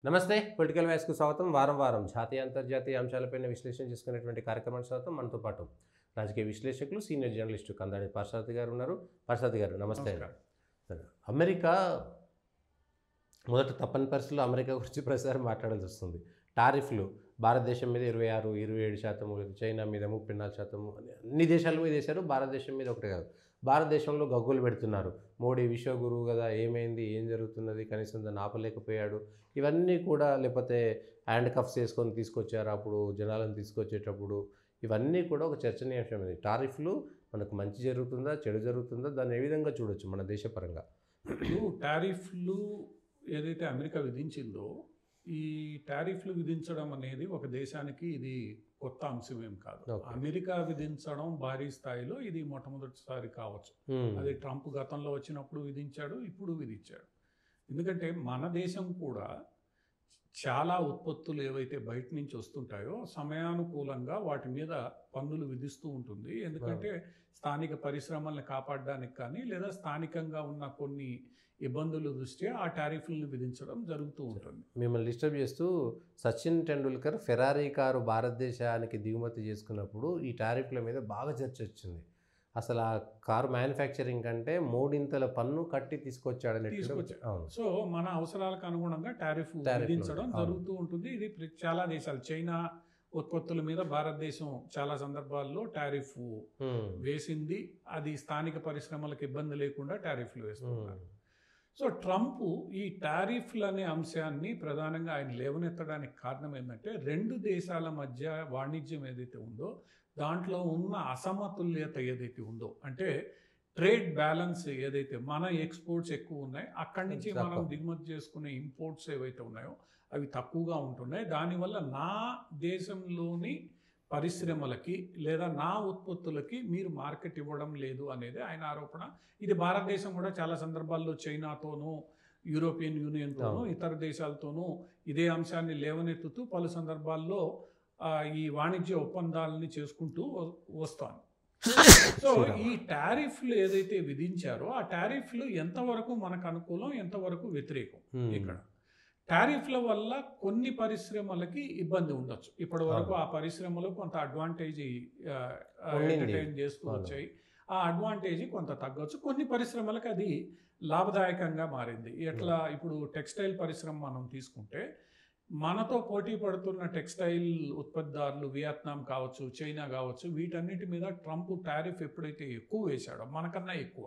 నమస్తే పొలిటికల్ వ్యాస్కు స్వాగతం. వారం వారం జాతీయ అంతర్జాతీయ అంశాలపైన విశ్లేషణ చేసుకునేటువంటి కార్యక్రమానికి స్వాగతం. మనతో పాటు రాజకీయ విశ్లేషకులు సీనియర్ జర్నలిస్టు కందాడి పార్సారథి గారు ఉన్నారు. పార్సారథి గారు నమస్తే. అమెరికా మొదట తప్పని పరిస్థితుల్లో అమెరికా గురించి ప్రతిసారి మాట్లాడాల్సి వస్తుంది. టారిఫ్లు భారతదేశం మీద 26-27%, చైనా మీద 34%, అన్ని దేశాల మీద వేశారు, భారతదేశం మీద ఒకటి కాదు. భారతదేశంలో గగ్గులు పెడుతున్నారు. మోడీ విశ్వగురువు కదా, ఏమైంది, ఏం జరుగుతున్నది, కనీసం దాన్ని ఆపలేకపోయాడు, ఇవన్నీ కూడా, లేకపోతే హ్యాండ్ కఫ్స్ వేసుకొని తీసుకొచ్చారు అప్పుడు జనాలను తీసుకొచ్చేటప్పుడు, ఇవన్నీ కూడా ఒక చర్చనీయాంశమైంది. టారిఫ్లు మనకు మంచి జరుగుతుందా, చెడు జరుగుతుందా, దాన్ని ఏ విధంగా చూడొచ్చు మన దేశపరంగా? టారిఫ్లు ఏదైతే అమెరికా విధించిందో, ఈ టారిఫ్లు విధించడం అనేది ఒక దేశానికి ఇది కొత్త అంశం ఏం కాదు. అమెరికా విధించడం భారీ స్థాయిలో ఇది మొట్టమొదటిసారి కావచ్చు. అది ట్రంప్ గతంలో వచ్చినప్పుడు విధించాడు, ఇప్పుడు విధించాడు. ఎందుకంటే మన దేశం కూడా చాలా ఉత్పత్తులు ఏవైతే బయట నుంచి వస్తుంటాయో సమయానుకూలంగా వాటి మీద పన్నులు విధిస్తూ ఉంటుంది. ఎందుకంటే స్థానిక పరిశ్రమల్ని కాపాడడానికి కానీ, లేదా స్థానికంగా ఉన్న కొన్ని ఇబ్బందుల దృష్ట్యా ఆ టారిఫ్లను విధించడం జరుగుతూ ఉంటుంది. మిమ్మల్ని డిస్టర్బ్ చేస్తూ, సచిన్ టెండూల్కర్ ఫెరారీ కారు భారతదేశానికి దిగుమతి చేసుకున్నప్పుడు ఈ టారిఫ్ల మీద బాగా చర్చ వచ్చింది. అసలు ఆ కారు మ్యానుఫ్యాక్చరింగ్ కంటే 3 పన్ను కట్టి తీసుకొచ్చాడని. సో మన అవసరాలకు అనుగుణంగా టారిఫ్ విధించడం జరుగుతూ ఉంటుంది. ఇది చాలా దేశాలు, చైనా ఉత్పత్తుల మీద భారతదేశం చాలా సందర్భాల్లో టారిఫ్ వేసింది. అది స్థానిక పరిశ్రమలకు ఇబ్బంది లేకుండా టారిఫ్లు వేస్తున్నారు. సో ట్రంప్ ఈ టారిఫ్లు అనే అంశాన్ని ప్రధానంగా ఆయన లేవనెత్తడానికి కారణం ఏంటంటే, రెండు దేశాల మధ్య వాణిజ్యం ఏదైతే ఉందో దాంట్లో ఉన్న అసమతుల్యత ఏదైతే ఉందో, అంటే ట్రేడ్ బ్యాలెన్స్ ఏదైతే, మన ఎక్స్పోర్ట్స్ ఎక్కువ ఉన్నాయి, అక్కడి నుంచి మనం దిగుమతి చేసుకునే ఇంపోర్ట్స్ ఏవైతే ఉన్నాయో అవి తక్కువగా ఉంటున్నాయి. దానివల్ల నా దేశంలోని పరిశ్రమలకి లేదా నా ఉత్పత్తులకి మీరు మార్కెట్ ఇవ్వడం లేదు అనేది ఆయన ఆరోపణ. ఇది భారతదేశం కూడా చాలా సందర్భాల్లో చైనాతోనూ, యూరోపియన్ యూనియన్తోనూ, ఇతర దేశాలతోనూ ఇదే అంశాన్ని లేవనెత్తుతూ పలు సందర్భాల్లో ఈ వాణిజ్య ఒప్పందాలని చేసుకుంటూ వస్తాను. సో ఈ టారిఫ్లు ఏదైతే విధించారో ఆ టారిఫ్లు ఎంతవరకు మనకు అనుకూలం, ఎంతవరకు వ్యతిరేకం? ఇక్కడ టారిఫ్ల వల్ల కొన్ని పరిశ్రమలకి ఇబ్బంది ఉండొచ్చు. ఇప్పటి వరకు ఆ పరిశ్రమలు కొంత అడ్వాంటేజ్ ఎంటర్టైన్ చేస్తూ వచ్చాయి. ఆ అడ్వాంటేజ్ కొంత తగ్గొచ్చు. కొన్ని పరిశ్రమలకు అది లాభదాయకంగా మారింది. ఎట్లా, ఇప్పుడు టెక్స్టైల్ పరిశ్రమ మనం తీసుకుంటే, మనతో పోటీ పడుతున్న టెక్స్టైల్ ఉత్పత్తిదారులు వియత్నాం కావచ్చు, చైనా కావచ్చు, వీటన్నిటి మీద ట్రంప్ టారిఫ్ ఎప్పుడైతే ఎక్కువ వేశాడో, మనకన్నా ఎక్కువ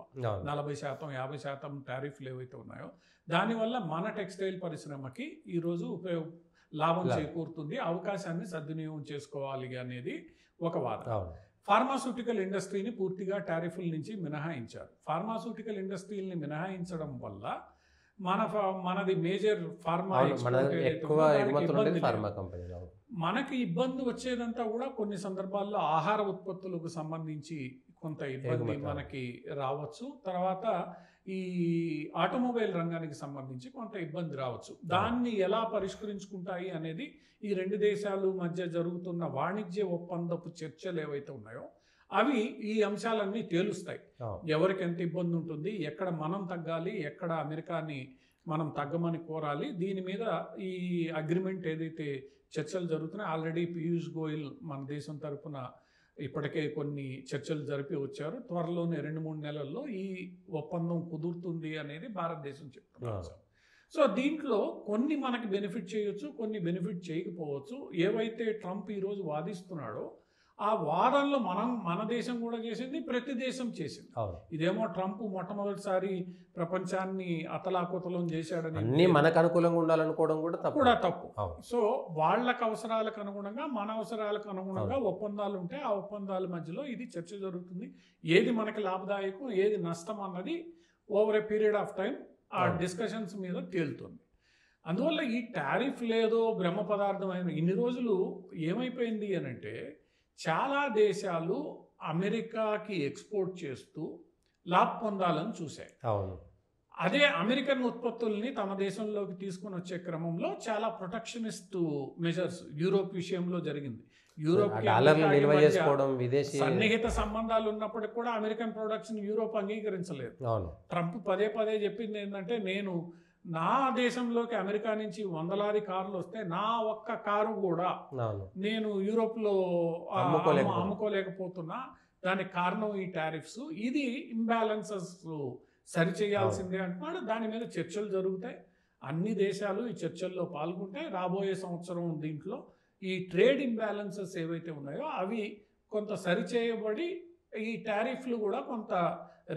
40%, 50% టారిఫ్లు ఏవైతే ఉన్నాయో, దానివల్ల మన టెక్స్టైల్ పరిశ్రమకి ఈరోజు లాభం చేకూరుతుంది. అవకాశాన్ని సద్వినియోగం చేసుకోవాలి అనేది ఒక వాదన. ఫార్మాస్యూటికల్ ఇండస్ట్రీని పూర్తిగా టారిఫ్ల నుంచి మినహాయించారు. ఫార్మాస్యూటికల్ ఇండస్ట్రీని మినహాయించడం వల్ల మనది మేజర్ ఫార్మా మనకి ఇబ్బంది వచ్చేదంతా కూడా కొన్ని సందర్భాల్లో ఆహార ఉత్పత్తులకు సంబంధించి కొంత ఇబ్బంది మనకి రావచ్చు. తర్వాత ఈ ఆటోమొబైల్ రంగానికి సంబంధించి కొంత ఇబ్బంది రావచ్చు. దాన్ని ఎలా పరిష్కరించుకుంటాయి అనేది ఈ రెండు దేశాలు మధ్య జరుగుతున్న వాణిజ్య ఒప్పందపు చర్చలు ఏవైతే ఉన్నాయో అవి ఈ అంశాలన్నీ తేలుస్తాయి. ఎవరికి ఎంత ఇబ్బంది ఉంటుంది, ఎక్కడ మనం తగ్గాలి, ఎక్కడ అమెరికాని మనం తగ్గమని కోరాలి. దీని మీద ఈ అగ్రిమెంట్ ఏదైతే చర్చలు జరుగుతున్నాయి, ఆల్రెడీ పీయూష్ గోయల్ మన దేశం తరఫున ఇప్పటికే కొన్ని చర్చలు జరిపి వచ్చారు. త్వరలోనే 2-3 నెలల్లో ఈ ఒప్పందం కుదురుతుంది అనేది భారతదేశం చెప్తున్నారు. సో దీంట్లో కొన్ని మనకి బెనిఫిట్ చేయొచ్చు, కొన్ని బెనిఫిట్ చేయకపోవచ్చు. ఏవైతే ట్రంప్ ఈరోజు వాదిస్తున్నాడో ఆ వాదనలో మన దేశం కూడా చేసింది, ప్రతి దేశం చేసింది. ఇదేమో ట్రంప్ మొట్టమొదటిసారి ప్రపంచాన్ని అతలాకుతలం చేశాడని, మనకు అనుకూలంగా ఉండాలనుకోవడం కూడా తప్పు. సో వాళ్ళకి అవసరాలకు అనుగుణంగా, మన అవసరాలకు అనుగుణంగా ఒప్పందాలు ఉంటే ఆ ఒప్పందాల మధ్యలో ఇది చర్చ జరుగుతుంది. ఏది మనకి లాభదాయకం, ఏది నష్టం అన్నది over a period of time ఆ డిస్కషన్స్ మీద తేలుతుంది. అందువల్ల ఈ టారిఫ్ లేదో బ్రహ్మ పదార్థం అయిన ఇన్ని రోజులు ఏమైపోయింది అని అంటే, చాలా దేశాలు అమెరికాకి ఎక్స్పోర్ట్ చేస్తూ లాభ పొందాలని చూశాయి. అదే అమెరికన్ ఉత్పత్తుల్ని తమ దేశంలోకి తీసుకుని వచ్చే క్రమంలో చాలా ప్రొటెక్షనిస్ట్ మెజర్స్ యూరోప్ విషయంలో జరిగింది. యూరోప్ సన్నిహిత సంబంధాలు ఉన్నప్పటికీ కూడా అమెరికన్ ప్రొడక్ట్స్ యూరోప్ అంగీకరించలేదు. ట్రంప్ పదే చెప్పింది ఏంటంటే, నేను నా దేశంలోకి అమెరికా నుంచి వందలాది కార్లు వస్తే నా ఒక్క కారు కూడా నేను యూరోప్లో అమ్ముకోలేకపోతున్నా. దానికి కారణం ఈ టారిఫ్స్. ఇది ఇంబ్యాలెన్సెస్ సరిచేయాల్సిందే అంటున్నాడు. దాని మీద చర్చలు జరుగుతాయి. అన్ని దేశాలు ఈ చర్చల్లో పాల్గొంటాయి. రాబోయే సంవత్సరం దీంట్లో ఈ ట్రేడ్ ఇంబ్యాలెన్సెస్ ఏవైతే ఉన్నాయో అవి కొంత సరిచేయబడి ఈ టారిఫ్లు కూడా కొంత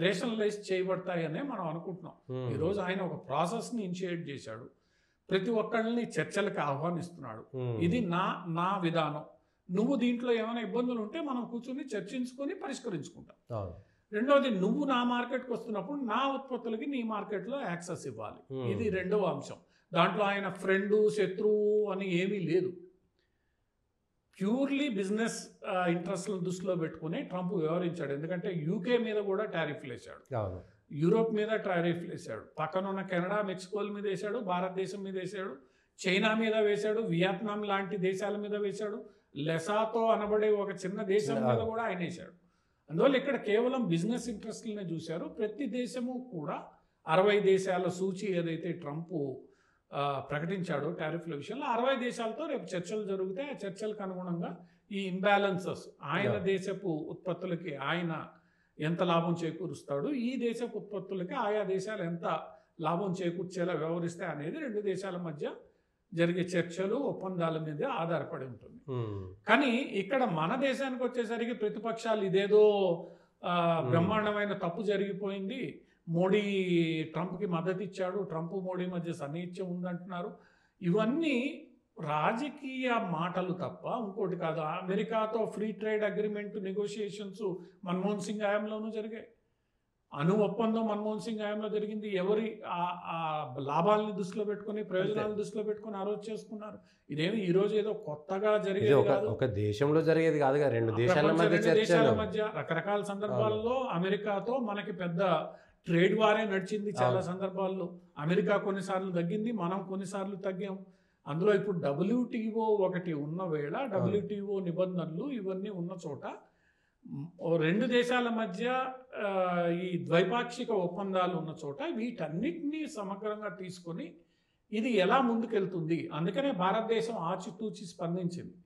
రేషనలైజ్ చేయబడతాయనే మనం అనుకుంటున్నాం. ఈరోజు ఆయన ఒక ప్రాసెస్ని ఇనిషియేట్ చేశాడు. ప్రతి ఒక్కళ్ళని చర్చలకు ఆహ్వానిస్తున్నాడు. ఇది నా విధానం. నువ్వు దీంట్లో ఏమైనా ఇబ్బందులు ఉంటే మనం కూర్చొని చర్చించుకొని పరిష్కరించుకుంటాం. రెండవది, నువ్వు నా మార్కెట్కి వస్తున్నప్పుడు నా ఉత్పత్తులకి నీ మార్కెట్లో యాక్సెస్ ఇవ్వాలి. ఇది రెండవ అంశం. దాంట్లో ఆయన ఫ్రెండు శత్రువు అని ఏమీ లేదు. ప్యూర్లీ బిజినెస్ ఇంట్రెస్ట్లను దృష్టిలో పెట్టుకుని ట్రంప్ వ్యవహరించాడు. ఎందుకంటే యూకే మీద కూడా టారిఫ్లు వేశాడు, యూరోప్ మీద టారిఫ్లు వేశాడు, పక్కన ఉన్న కెనడా మెక్సికోల మీద వేశాడు, భారతదేశం మీద వేశాడు, చైనా మీద వేశాడు, వియత్నాం లాంటి దేశాల మీద వేశాడు, లెసాతో అనబడే ఒక చిన్న దేశం మీద కూడా ఆయన వేశాడు. అందువల్ల ఇక్కడ కేవలం బిజినెస్ ఇంట్రెస్ట్లనే చూశారు. ప్రతి దేశము కూడా 60 దేశాల సూచి ఏదైతే ట్రంప్ ప్రకటించాడు టారిఫ్ల విషయంలో, 60 దేశాలతో రేపు చర్చలు జరుగుతాయి. ఆ చర్చలకు అనుగుణంగా ఈ ఇంబ్యాలెన్సెస్, ఆయన దేశపు ఉత్పత్తులకి ఆయన ఎంత లాభం చేకూరుస్తాడు, ఈ దేశపు ఉత్పత్తులకి ఆయా దేశాలు ఎంత లాభం చేకూర్చేలా వ్యవహరిస్తాయి అనేది రెండు దేశాల మధ్య జరిగే చర్చలు, ఒప్పందాల మీద ఆధారపడి ఉంటుంది. కానీ ఇక్కడ మన దేశానికి వచ్చేసరికి ప్రతిపక్షాలు ఇదేదో బ్రహ్మాండమైన తప్పు జరిగిపోయింది, మోడీ ట్రంప్కి మద్దతు ఇచ్చాడు, ట్రంప్ మోడీ మధ్య సన్నిహిత్యం ఉందంటున్నారు. ఇవన్నీ రాజకీయ మాటలు తప్ప ఇంకోటి కాదు. అమెరికాతో free trade agreement negotiations Manmohan Singh హయాంలోనూ జరిగాయి. అణు ఒప్పందం మన్మోహన్ సింగ్ హయాంలో జరిగింది. ఎవరి ఆ లాభాలని దృష్టిలో పెట్టుకుని, ప్రయోజనాలను దృష్టిలో పెట్టుకుని ఆ రోజు చేసుకున్నారు. ఇదేమి ఈ రోజు ఏదో కొత్తగా జరిగేది కాదు. ఒక దేశంలో జరిగేది కాదుగా, రెండు దేశాల మధ్య రకరకాల సందర్భాల్లో అమెరికాతో మనకి పెద్ద ట్రేడ్ వారే నడిచింది. చాలా సందర్భాల్లో అమెరికా కొన్నిసార్లు తగ్గింది, మనం కొన్నిసార్లు తగ్గాం. అందులో ఇప్పుడు WTO ఒకటి ఉన్న వేళ, WTO నిబంధనలు ఇవన్నీ ఉన్న చోట రెండు దేశాల మధ్య ఈ ద్వైపాక్షిక ఒప్పందాలు ఉన్న చోట వీటన్నిటినీ సమగ్రంగా తీసుకొని ఇది ఎలా ముందుకెళ్తుంది, అందుకనే భారతదేశం ఆచితూచి స్పందించింది.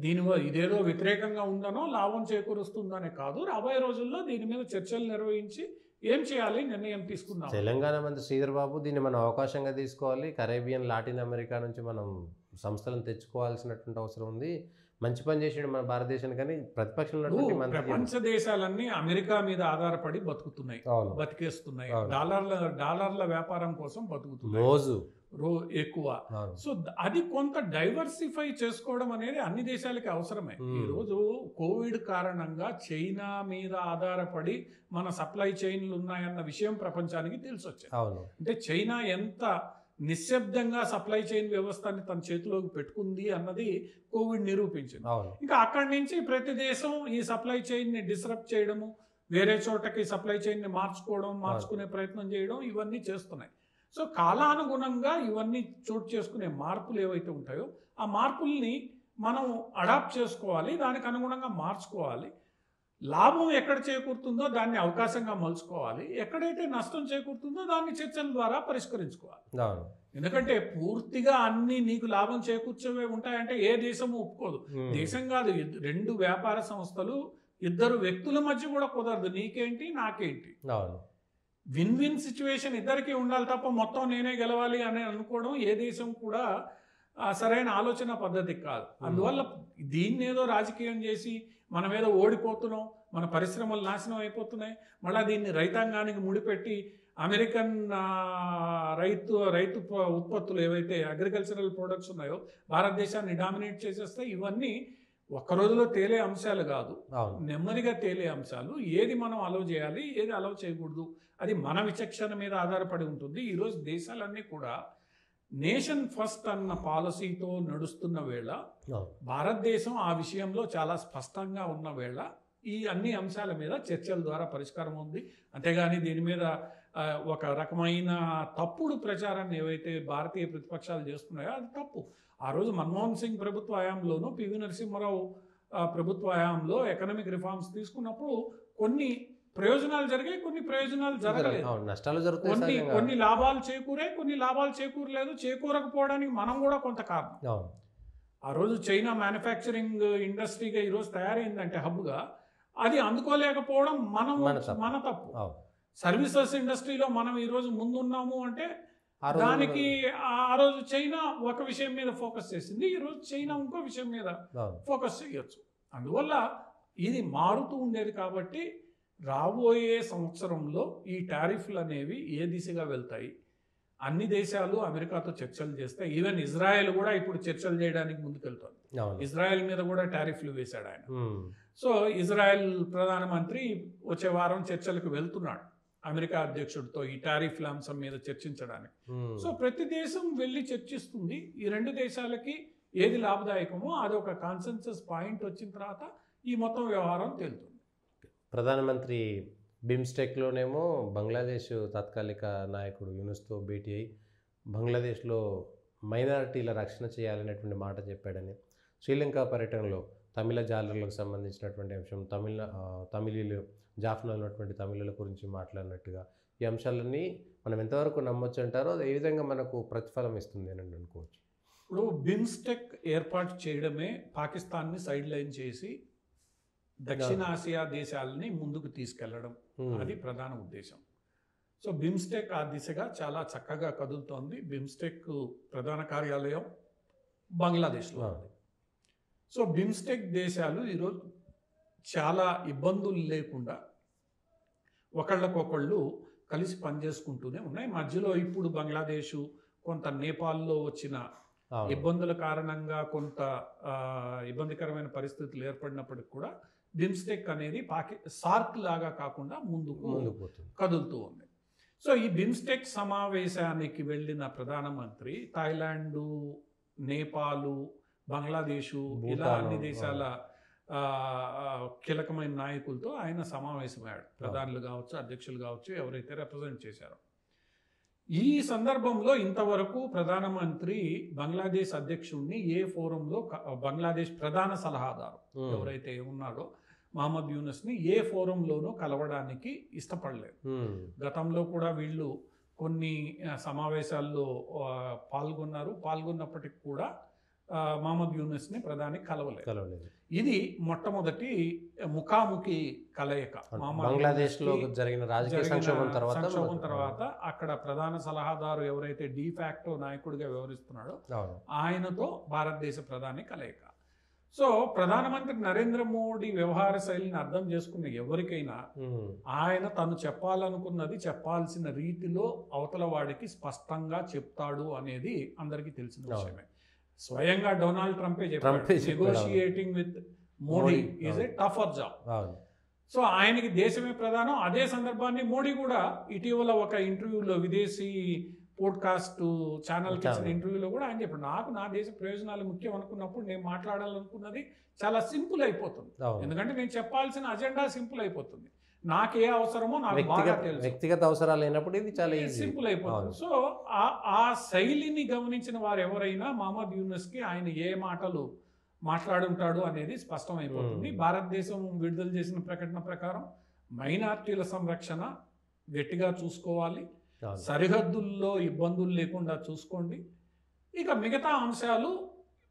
దీనివల్ల ఇదేదో వ్యతిరేకంగా ఉందనో లాభం చేకూరుస్తుందనే కాదు, రాబోయే రోజుల్లో దీని మీద చర్చలు నిర్వహించి ఏం చేయాలి నిర్ణయం తీసుకుందాం. తెలంగాణ మంత్రి శ్రీధర్ బాబు దీన్ని మనం అవకాశంగా తీసుకోవాలి, కరేబియన్ లాటిన్ అమెరికా నుంచి మనం సంస్థలను తెచ్చుకోవాల్సినటువంటి అవసరం ఉంది, మంచి పని చేసాడు మన భారతదేశానికి. కానీ ప్రతిపక్షంలో ప్రపంచ దేశాలన్నీ అమెరికా మీద ఆధారపడి బతుకుతున్నాయి, బతికేస్తున్నాయి, డాలర్ల వ్యాపారం కోసం బతుకుతున్నాయి ఎక్కువ. సో అది కొంత డైవర్సిఫై చేసుకోవడం అనేది అన్ని దేశాలకి అవసరమే. ఈరోజు కోవిడ్ కారణంగా చైనా మీద ఆధారపడి మన సప్లై చైన్లు ఉన్నాయన్న విషయం ప్రపంచానికి తెలిసొచ్చింది. అంటే చైనా ఎంత నిశ్శబ్దంగా సప్లై చైన్ వ్యవస్థని తన చేతిలోకి పెట్టుకుంది అన్నది కోవిడ్ నిరూపించింది. ఇంకా అక్కడి నుంచి ప్రతి దేశం ఈ సప్లై చైన్ని డిస్రప్ట్ చేయడము, వేరే చోటకి సప్లై చైన్ని మార్చుకునే ప్రయత్నం చేయడం, ఇవన్నీ చేస్తున్నాయి. సో కాలానుగుణంగా ఇవన్నీ చోటు చేసుకునే మార్పులు ఏవైతే ఉంటాయో ఆ మార్పుల్ని మనం అడాప్ట్ చేసుకోవాలి, దానికి అనుగుణంగా మార్చుకోవాలి. లాభం ఎక్కడ చేకూరుతుందో దాన్ని అవకాశంగా మలుచుకోవాలి, ఎక్కడైతే నష్టం చేకూరుతుందో దాన్ని చర్చల ద్వారా పరిష్కరించుకోవాలి. ఎందుకంటే పూర్తిగా అన్ని నీకు లాభం చేకూర్చేవే ఉంటాయంటే ఏ దేశము ఒప్పుకోదు. దేశం కాదు, రెండు వ్యాపార సంస్థలు, ఇద్దరు వ్యక్తుల మధ్య కూడా కుదరదు. నీకేంటి నాకేంటి, విన్ విన్ సిచ్యువేషన్ ఇద్దరికీ ఉండాలి తప్ప మొత్తం నేనే గెలవాలి అని అనుకోవడం ఏ దేశం కూడా సరైన ఆలోచన పద్ధతి కాదు. అందువల్ల దీన్ని ఏదో రాజకీయం చేసి మనం ఏదో ఓడిపోతున్నాం, మన పరిశ్రమలు నాశనం అయిపోతున్నాయి, మళ్ళీ దీన్ని రైతాంగానికి ముడిపెట్టి అమెరికన్ రైతు ఉత్పత్తులు ఏవైతే అగ్రికల్చరల్ ప్రొడక్ట్స్ ఉన్నాయో భారతదేశాన్ని డామినేట్ చేసేస్తాయి. ఇవన్నీ ఒక్క రోజులో తేలే అంశాలు కాదు, నెమ్మదిగా తేలే అంశాలు. ఏది మనం అలౌ చేయాలి, ఏది అలౌ చేయకూడదు, అది మన విచక్షణ మీద ఆధారపడి ఉంటుంది. ఈరోజు దేశాలన్నీ కూడా నేషన్ ఫస్ట్ అన్న పాలసీతో నడుస్తున్న వేళ, భారతదేశం ఆ విషయంలో చాలా స్పష్టంగా ఉన్న వేళ ఈ అన్ని అంశాల మీద చర్చల ద్వారా పరిష్కారం ఉంది. అంతేగాని దీని మీద ఒక రకమైన తప్పుడు ప్రచారాన్ని ఏవైతే భారతీయ ప్రతిపక్షాలు చేస్తున్నాయో అది తప్పు. ఆ రోజు మన్మోహన్ సింగ్ ప్రభుత్వ హయాంలోనూ పివి నరసింహారావు ప్రభుత్వ హయాంలో ఎకనామిక్ రిఫార్మ్స్ తీసుకున్నప్పుడు కొన్ని ప్రయోజనాలు జరిగాయి, కొన్ని ప్రయోజనాలు జరగలేదు. నష్టాలు జరుగుతాయి, కొన్ని లాభాలు చేకూరాయి, కొన్ని లాభాలు చేకూరలేదు. చేకూరకపోవడానికి మనం కూడా కొంత కారణం. ఆ రోజు చైనా మ్యానుఫ్యాక్చరింగ్ ఇండస్ట్రీగా ఈరోజు తయారైందంటే హబ్గా, అది అందుకోలేకపోవడం మన తప్పు. సర్వీసెస్ ఇండస్ట్రీలో మనం ఈరోజు ముందున్నాము అంటే దానికి ఆ రోజు చైనా ఒక విషయం మీద ఫోకస్ చేసింది, ఈరోజు చైనా ఇంకో విషయం మీద ఫోకస్ చేయొచ్చు. అందువల్ల ఇది మారుతూ ఉండేది. కాబట్టి రాబోయే సంవత్సరంలో ఈ టారిఫ్లు అనేవి ఏ దిశగా వెళ్తాయి, అన్ని దేశాలు అమెరికాతో చర్చలు చేస్తాయి. ఈవెన్ ఇజ్రాయెల్ కూడా ఇప్పుడు చర్చలు చేయడానికి ముందుకెళ్తుంది. ఇజ్రాయెల్ మీద కూడా టారిఫ్లు వేశాడు ఆయన. సో ఇజ్రాయెల్ ప్రధానమంత్రి వచ్చే వారం చర్చలకు వెళ్తున్నాడు అమెరికా అధ్యక్షుడితో ఈ టారిఫ్ల అంశం మీద చర్చించడానికి. సో ప్రతి దేశం వెళ్ళి చర్చిస్తుంది. ఈ రెండు దేశాలకి ఏది లాభదాయకమో అది ఒక కాన్సెన్సస్ పాయింట్ వచ్చిన తర్వాత ఈ మొత్తం వ్యవహారం తేలుతుంది. ప్రధానమంత్రి బిమ్స్టెక్లోనేమో బంగ్లాదేశ్ తాత్కాలిక నాయకుడు యూనుస్తో భేటీ అయి బంగ్లాదేశ్లో మైనారిటీల రక్షణ చేయాలనేటువంటి మాట చెప్పాడని, శ్రీలంక పర్యటనలో తమిళ జాలర్లకు సంబంధించినటువంటి అంశం, తమిళీలు జాఫ్నా ఉన్నటువంటి తమిళుల గురించి మాట్లాడినట్టుగా ఈ అంశాలన్నీ మనం ఎంతవరకు నమ్మొచ్చు అంటారో ఏ విధంగా మనకు ప్రతిఫలం ఇస్తుంది అని అనుకోవచ్చు. ఇప్పుడు బిమ్స్టెక్ ఏర్పాటు చేయడమే పాకిస్తాన్ని సైడ్ లైన్ చేసి దక్షిణాసియా దేశాలని ముందుకు తీసుకెళ్లడం, అది ప్రధాన ఉద్దేశం. సో బిమ్స్టెక్ ఆ దిశగా చాలా చక్కగా కదులుతోంది. బిమ్స్టెక్ ప్రధాన కార్యాలయం బంగ్లాదేశ్లో ఉంది. సో బిమ్స్టెక్ దేశాలు ఈరోజు చాలా ఇబ్బందులు లేకుండా ఒకళ్ళకొకళ్ళు కలిసి పనిచేసుకుంటూనే ఉన్నాయి. మధ్యలో ఇప్పుడు బంగ్లాదేశ్ కొంత నేపాల్లో వచ్చిన ఇబ్బందుల కారణంగా కొంత ఇబ్బందికరమైన పరిస్థితులు ఏర్పడినప్పటికి కూడా బిమ్స్టెక్ అనేది సార్క్ లాగా కాకుండా ముందుకు కదులుతూ ఉంది. సో ఈ బిమ్స్టెక్ సమావేశానికి వెళ్ళిన ప్రధానమంత్రి థాయిలాండు, నేపాలు, బంగ్లాదేశు ఇలా అన్ని దేశాల కీలకమైన నాయకులతో ఆయన సమావేశమయ్యాడు. ప్రధానులు కావచ్చు, అధ్యక్షులు కావచ్చు, ఎవరైతే రిప్రజెంట్ చేశారో. ఈ సందర్భంలో ఇంతవరకు ప్రధానమంత్రి బంగ్లాదేశ్ అధ్యక్షుడిని ఏ ఫోరంలో, బంగ్లాదేశ్ ప్రధాన సలహాదారు ఎవరైతే ఉన్నారో మహమ్మద్ యూనస్ని ఏ ఫోరంలోనూ కలవడానికి ఇష్టపడలేదు. గతంలో కూడా వీళ్ళు కొన్ని సమావేశాల్లో పాల్గొన్నప్పటికి కూడా మహమ్మద్ యూనస్ని ప్రధాని కలవలేదు. ఇది మొట్టమొదటి ముఖాముఖి కలయిక. బంగ్లాదేశ్లో జరిగిన రాజకీయ సంక్షోభం తర్వాత అక్కడ ప్రధాన సలహాదారు ఎవరైతే డిఫాక్టో నాయకుడిగా వ్యవహరిస్తున్నాడో ఆయనతో భారతదేశ ప్రధాని కలయిక. సో ప్రధానమంత్రి నరేంద్ర మోడీ వ్యవహార శైలిని అర్థం చేసుకున్న ఎవరికైనా ఆయన తను చెప్పాలనుకున్నది చెప్పాల్సిన రీతిలో అవతల వాడికి స్పష్టంగా చెప్తాడు అనేది అందరికీ తెలిసిన విషయమే. స్వయంగా డొనాల్డ్ ట్రంపే చెప్పాడు, negotiating with Modi is a టఫర్ job. So ఆయనకి దేశమే ప్రధానం. అదే సందర్భాన్ని మోడీ కూడా ఇటీవల ఒక ఇంటర్వ్యూలో, విదేశీ పోడ్కాస్ట్ ఛానల్కి ఇచ్చిన ఇంటర్వ్యూలో కూడా ఆయన చెప్పాడు, నాకు నా దేశ ప్రయోజనాలు ముఖ్యం అనుకున్నప్పుడు నేను మాట్లాడాలనుకున్నది చాలా సింపుల్ అయిపోతుంది. ఎందుకంటే నేను చెప్పాల్సిన అజెండా సింపుల్ అయిపోతుంది. నాకే అవసరమో నాకు బాగా తెలుసు. వ్యక్తిగత అవసరాలు లేనప్పుడు ఇది చాలా సింపుల్ అయిపోతుంది. సో ఆ శైలిని గమనించిన వారు ఎవరైనా మహమ్మద్ యూనస్కి ఆయన ఏ మాటలు మాట్లాడుంటాడు అనేది స్పష్టమైపోతుంది. భారతదేశం విడుదల చేసిన ప్రకటన ప్రకారం మైనార్టీల సంరక్షణ గట్టిగా చూసుకోవాలి, సరిహద్దుల్లో ఇబ్బందులు లేకుండా చూసుకోండి, ఇక మిగతా అంశాలు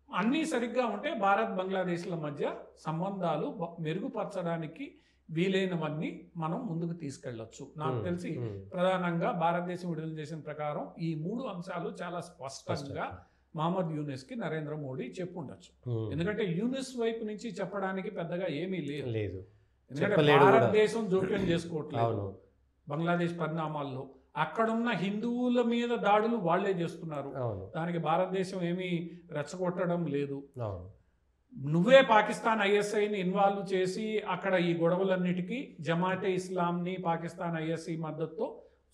అన్నీ సరిగ్గా ఉంటే భారత్ బంగ్లాదేశ్ల మధ్య సంబంధాలు మెరుగుపరచడానికి వీలైనవన్నీ మనం ముందుకు తీసుకెళ్లొచ్చు. నాకు తెలిసి ప్రధానంగా భారతదేశం విడుదల చేసిన ప్రకారం ఈ 3 అంశాలు చాలా స్పష్టంగా మహమ్మద్ యూనస్కి నరేంద్ర మోడీ చెప్పుండొచ్చు. ఎందుకంటే యూనస్ వైపు నుంచి చెప్పడానికి పెద్దగా ఏమీ లేదు. ఎందుకంటే భారతదేశం జోక్యం చేసుకోవట్లేదు బంగ్లాదేశ్ పరిణామాల్లో. అక్కడున్న హిందువుల మీద దాడులు వాళ్లే చేస్తున్నారు. దానికి భారతదేశం ఏమీ రెచ్చగొట్టడం లేదు. నువ్వే పాకిస్తాన్ ఐఎస్ఐని ఇన్వాల్వ్ చేసి అక్కడ ఈ గొడవలన్నిటికీ జమాతే ఇస్లాంని పాకిస్తాన్ ఐఎస్ఐ మద్దతుతో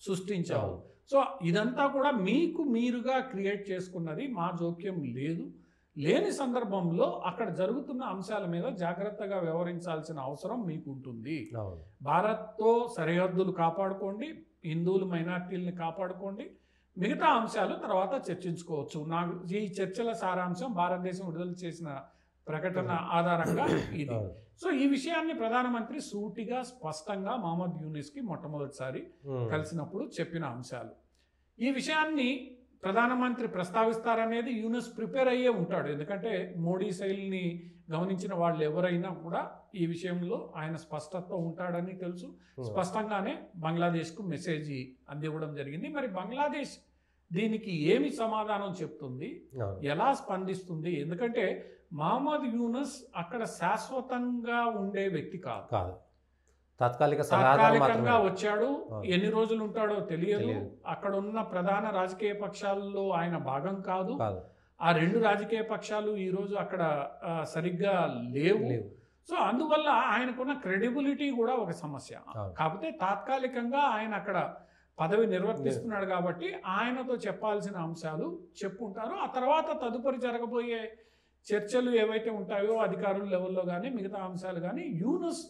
సృష్టించావు. సో ఇదంతా కూడా మీకు మీరుగా క్రియేట్ చేసుకున్నది, మా జోక్యం లేని సందర్భంలో అక్కడ జరుగుతున్న అంశాల మీద జాగ్రత్తగా వ్యవహరించాల్సిన అవసరం మీకు ఉంటుంది. భారత్తో సరిహద్దులు కాపాడుకోండి, హిందువులు మైనార్టీలని కాపాడుకోండి, మిగతా అంశాలు తర్వాత చర్చించుకోవచ్చు. నాకు ఈ చర్చల సారాంశం భారతదేశం విడుదల చేసిన ప్రకటన ఆధారంగా ఇది. సో ఈ విషయాన్ని ప్రధానమంత్రి సూటిగా స్పష్టంగా మహమ్మద్ యూనిస్కి మొట్టమొదటిసారి కలిసినప్పుడు చెప్పిన అంశాలు. ఈ విషయాన్ని ప్రధానమంత్రి ప్రస్తావిస్తారనేది యూనిస్ ప్రిపేర్ అయ్యే ఉంటాడు. ఎందుకంటే మోడీ శైలిని గమనించిన వాళ్ళు ఎవరైనా కూడా ఈ విషయంలో ఆయన స్పష్టతతో ఉంటాడని తెలుసు. స్పష్టంగానే బంగ్లాదేశ్కు మెసేజ్ అందివ్వడం జరిగింది. మరి బంగ్లాదేశ్ దీనికి ఏమి సమాధానం చెప్తుంది, ఎలా స్పందిస్తుంది? ఎందుకంటే మహమ్మద్ యూనస్ అక్కడ శాశ్వతంగా ఉండే వ్యక్తి కాదు, తాత్కాలికంగా వచ్చాడు. ఎన్ని రోజులు ఉంటాడో తెలియదు. అక్కడ ఉన్న ప్రధాన రాజకీయ పక్షాల్లో ఆయన భాగం కాదు. ఆ రెండు రాజకీయ పక్షాలు ఈ రోజు అక్కడ సరిగ్గా లేవు. సో అందువల్ల ఆయనకున్న క్రెడిబిలిటీ కూడా ఒక సమస్య. కాకపోతే తాత్కాలికంగా ఆయన అక్కడ పదవి నిర్వర్తిస్తున్నాడు కాబట్టి ఆయనతో చెప్పాల్సిన అంశాలు చెప్పుంటారు. ఆ తర్వాత తదుపరి జరగబోయే చర్చలు ఏవైతే ఉంటాయో అధికారుల లెవెల్లో కానీ మిగతా అంశాలు కానీ యూనస్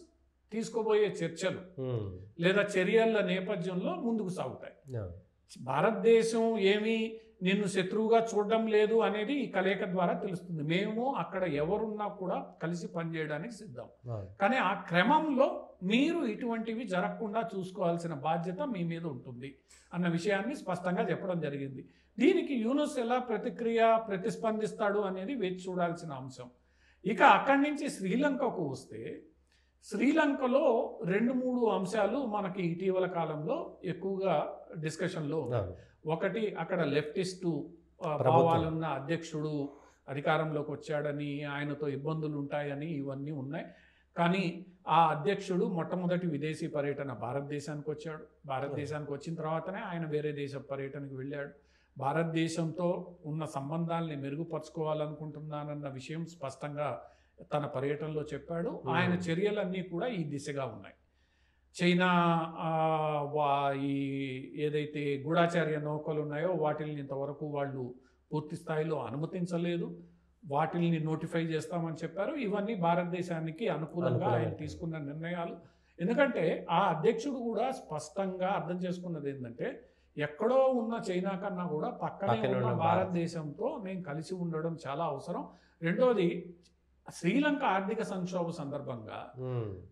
తీసుకోబోయే చర్చలు లేదా చర్యల నేపథ్యంలో ముందుకు సాగుతాయి. భారతదేశం ఏమీ నిన్ను శత్రువుగా చూడడం లేదు అనేది ఈ కలయిక ద్వారా తెలుస్తుంది. మేము అక్కడ ఎవరున్నా కూడా కలిసి పనిచేయడానికి సిద్ధం, కానీ ఆ క్రమంలో మీరు ఇటువంటివి జరగకుండా చూసుకోవాల్సిన బాధ్యత మీ మీద ఉంటుంది అన్న విషయాన్ని స్పష్టంగా చెప్పడం జరిగింది. దీనికి యూనస్ ఎలా ప్రతిస్పందిస్తాడు అనేది వేచి చూడాల్సిన అంశం. ఇక అక్కడి నుంచి శ్రీలంకకు వస్తే, శ్రీలంకలో 2-3 అంశాలు మనకి ఇటీవల కాలంలో ఎక్కువగా డిస్కషన్లో ఉన్నాయి. ఒకటి, అక్కడ లెఫ్టిస్టు భావాలున్న అధ్యక్షుడు అధికారంలోకి వచ్చాడని, ఆయనతో ఇబ్బందులు ఉంటాయని ఇవన్నీ ఉన్నాయి. కానీ ఆ అధ్యక్షుడు మొట్టమొదటి విదేశీ పర్యటన భారతదేశానికి వచ్చాడు. భారతదేశానికి వచ్చిన తర్వాతనే ఆయన వేరే దేశ పర్యటనకు వెళ్ళాడు. భారతదేశంతో ఉన్న సంబంధాలని మెరుగుపరుచుకోవాలనుకుంటున్నానన్న విషయం స్పష్టంగా తన పర్యటనలో చెప్పాడు. ఆయన చర్యలన్నీ కూడా ఈ దిశగా ఉన్నాయి. చైనా ఈ ఏదైతే గూఢాచార్య నౌకలు ఉన్నాయో వాటిని ఇంతవరకు వాళ్ళు పూర్తి స్థాయిలో అనుమతించలేదు. వాటిని నోటిఫై చేస్తామని చెప్పారు. ఇవన్నీ భారతదేశానికి అనుకూలంగా ఆయన తీసుకున్న నిర్ణయాలు. ఎందుకంటే ఆ అధ్యక్షుడు కూడా స్పష్టంగా అర్థం చేసుకున్నది ఏంటంటే, ఎక్కడో ఉన్న చైనా కన్నా కూడా పక్కనే ఉన్న భారతదేశంతో నేను కలిసి ఉండడం చాలా అవసరం. రెండోది, శ్రీలంక ఆర్థిక సంక్షోభ సందర్భంగా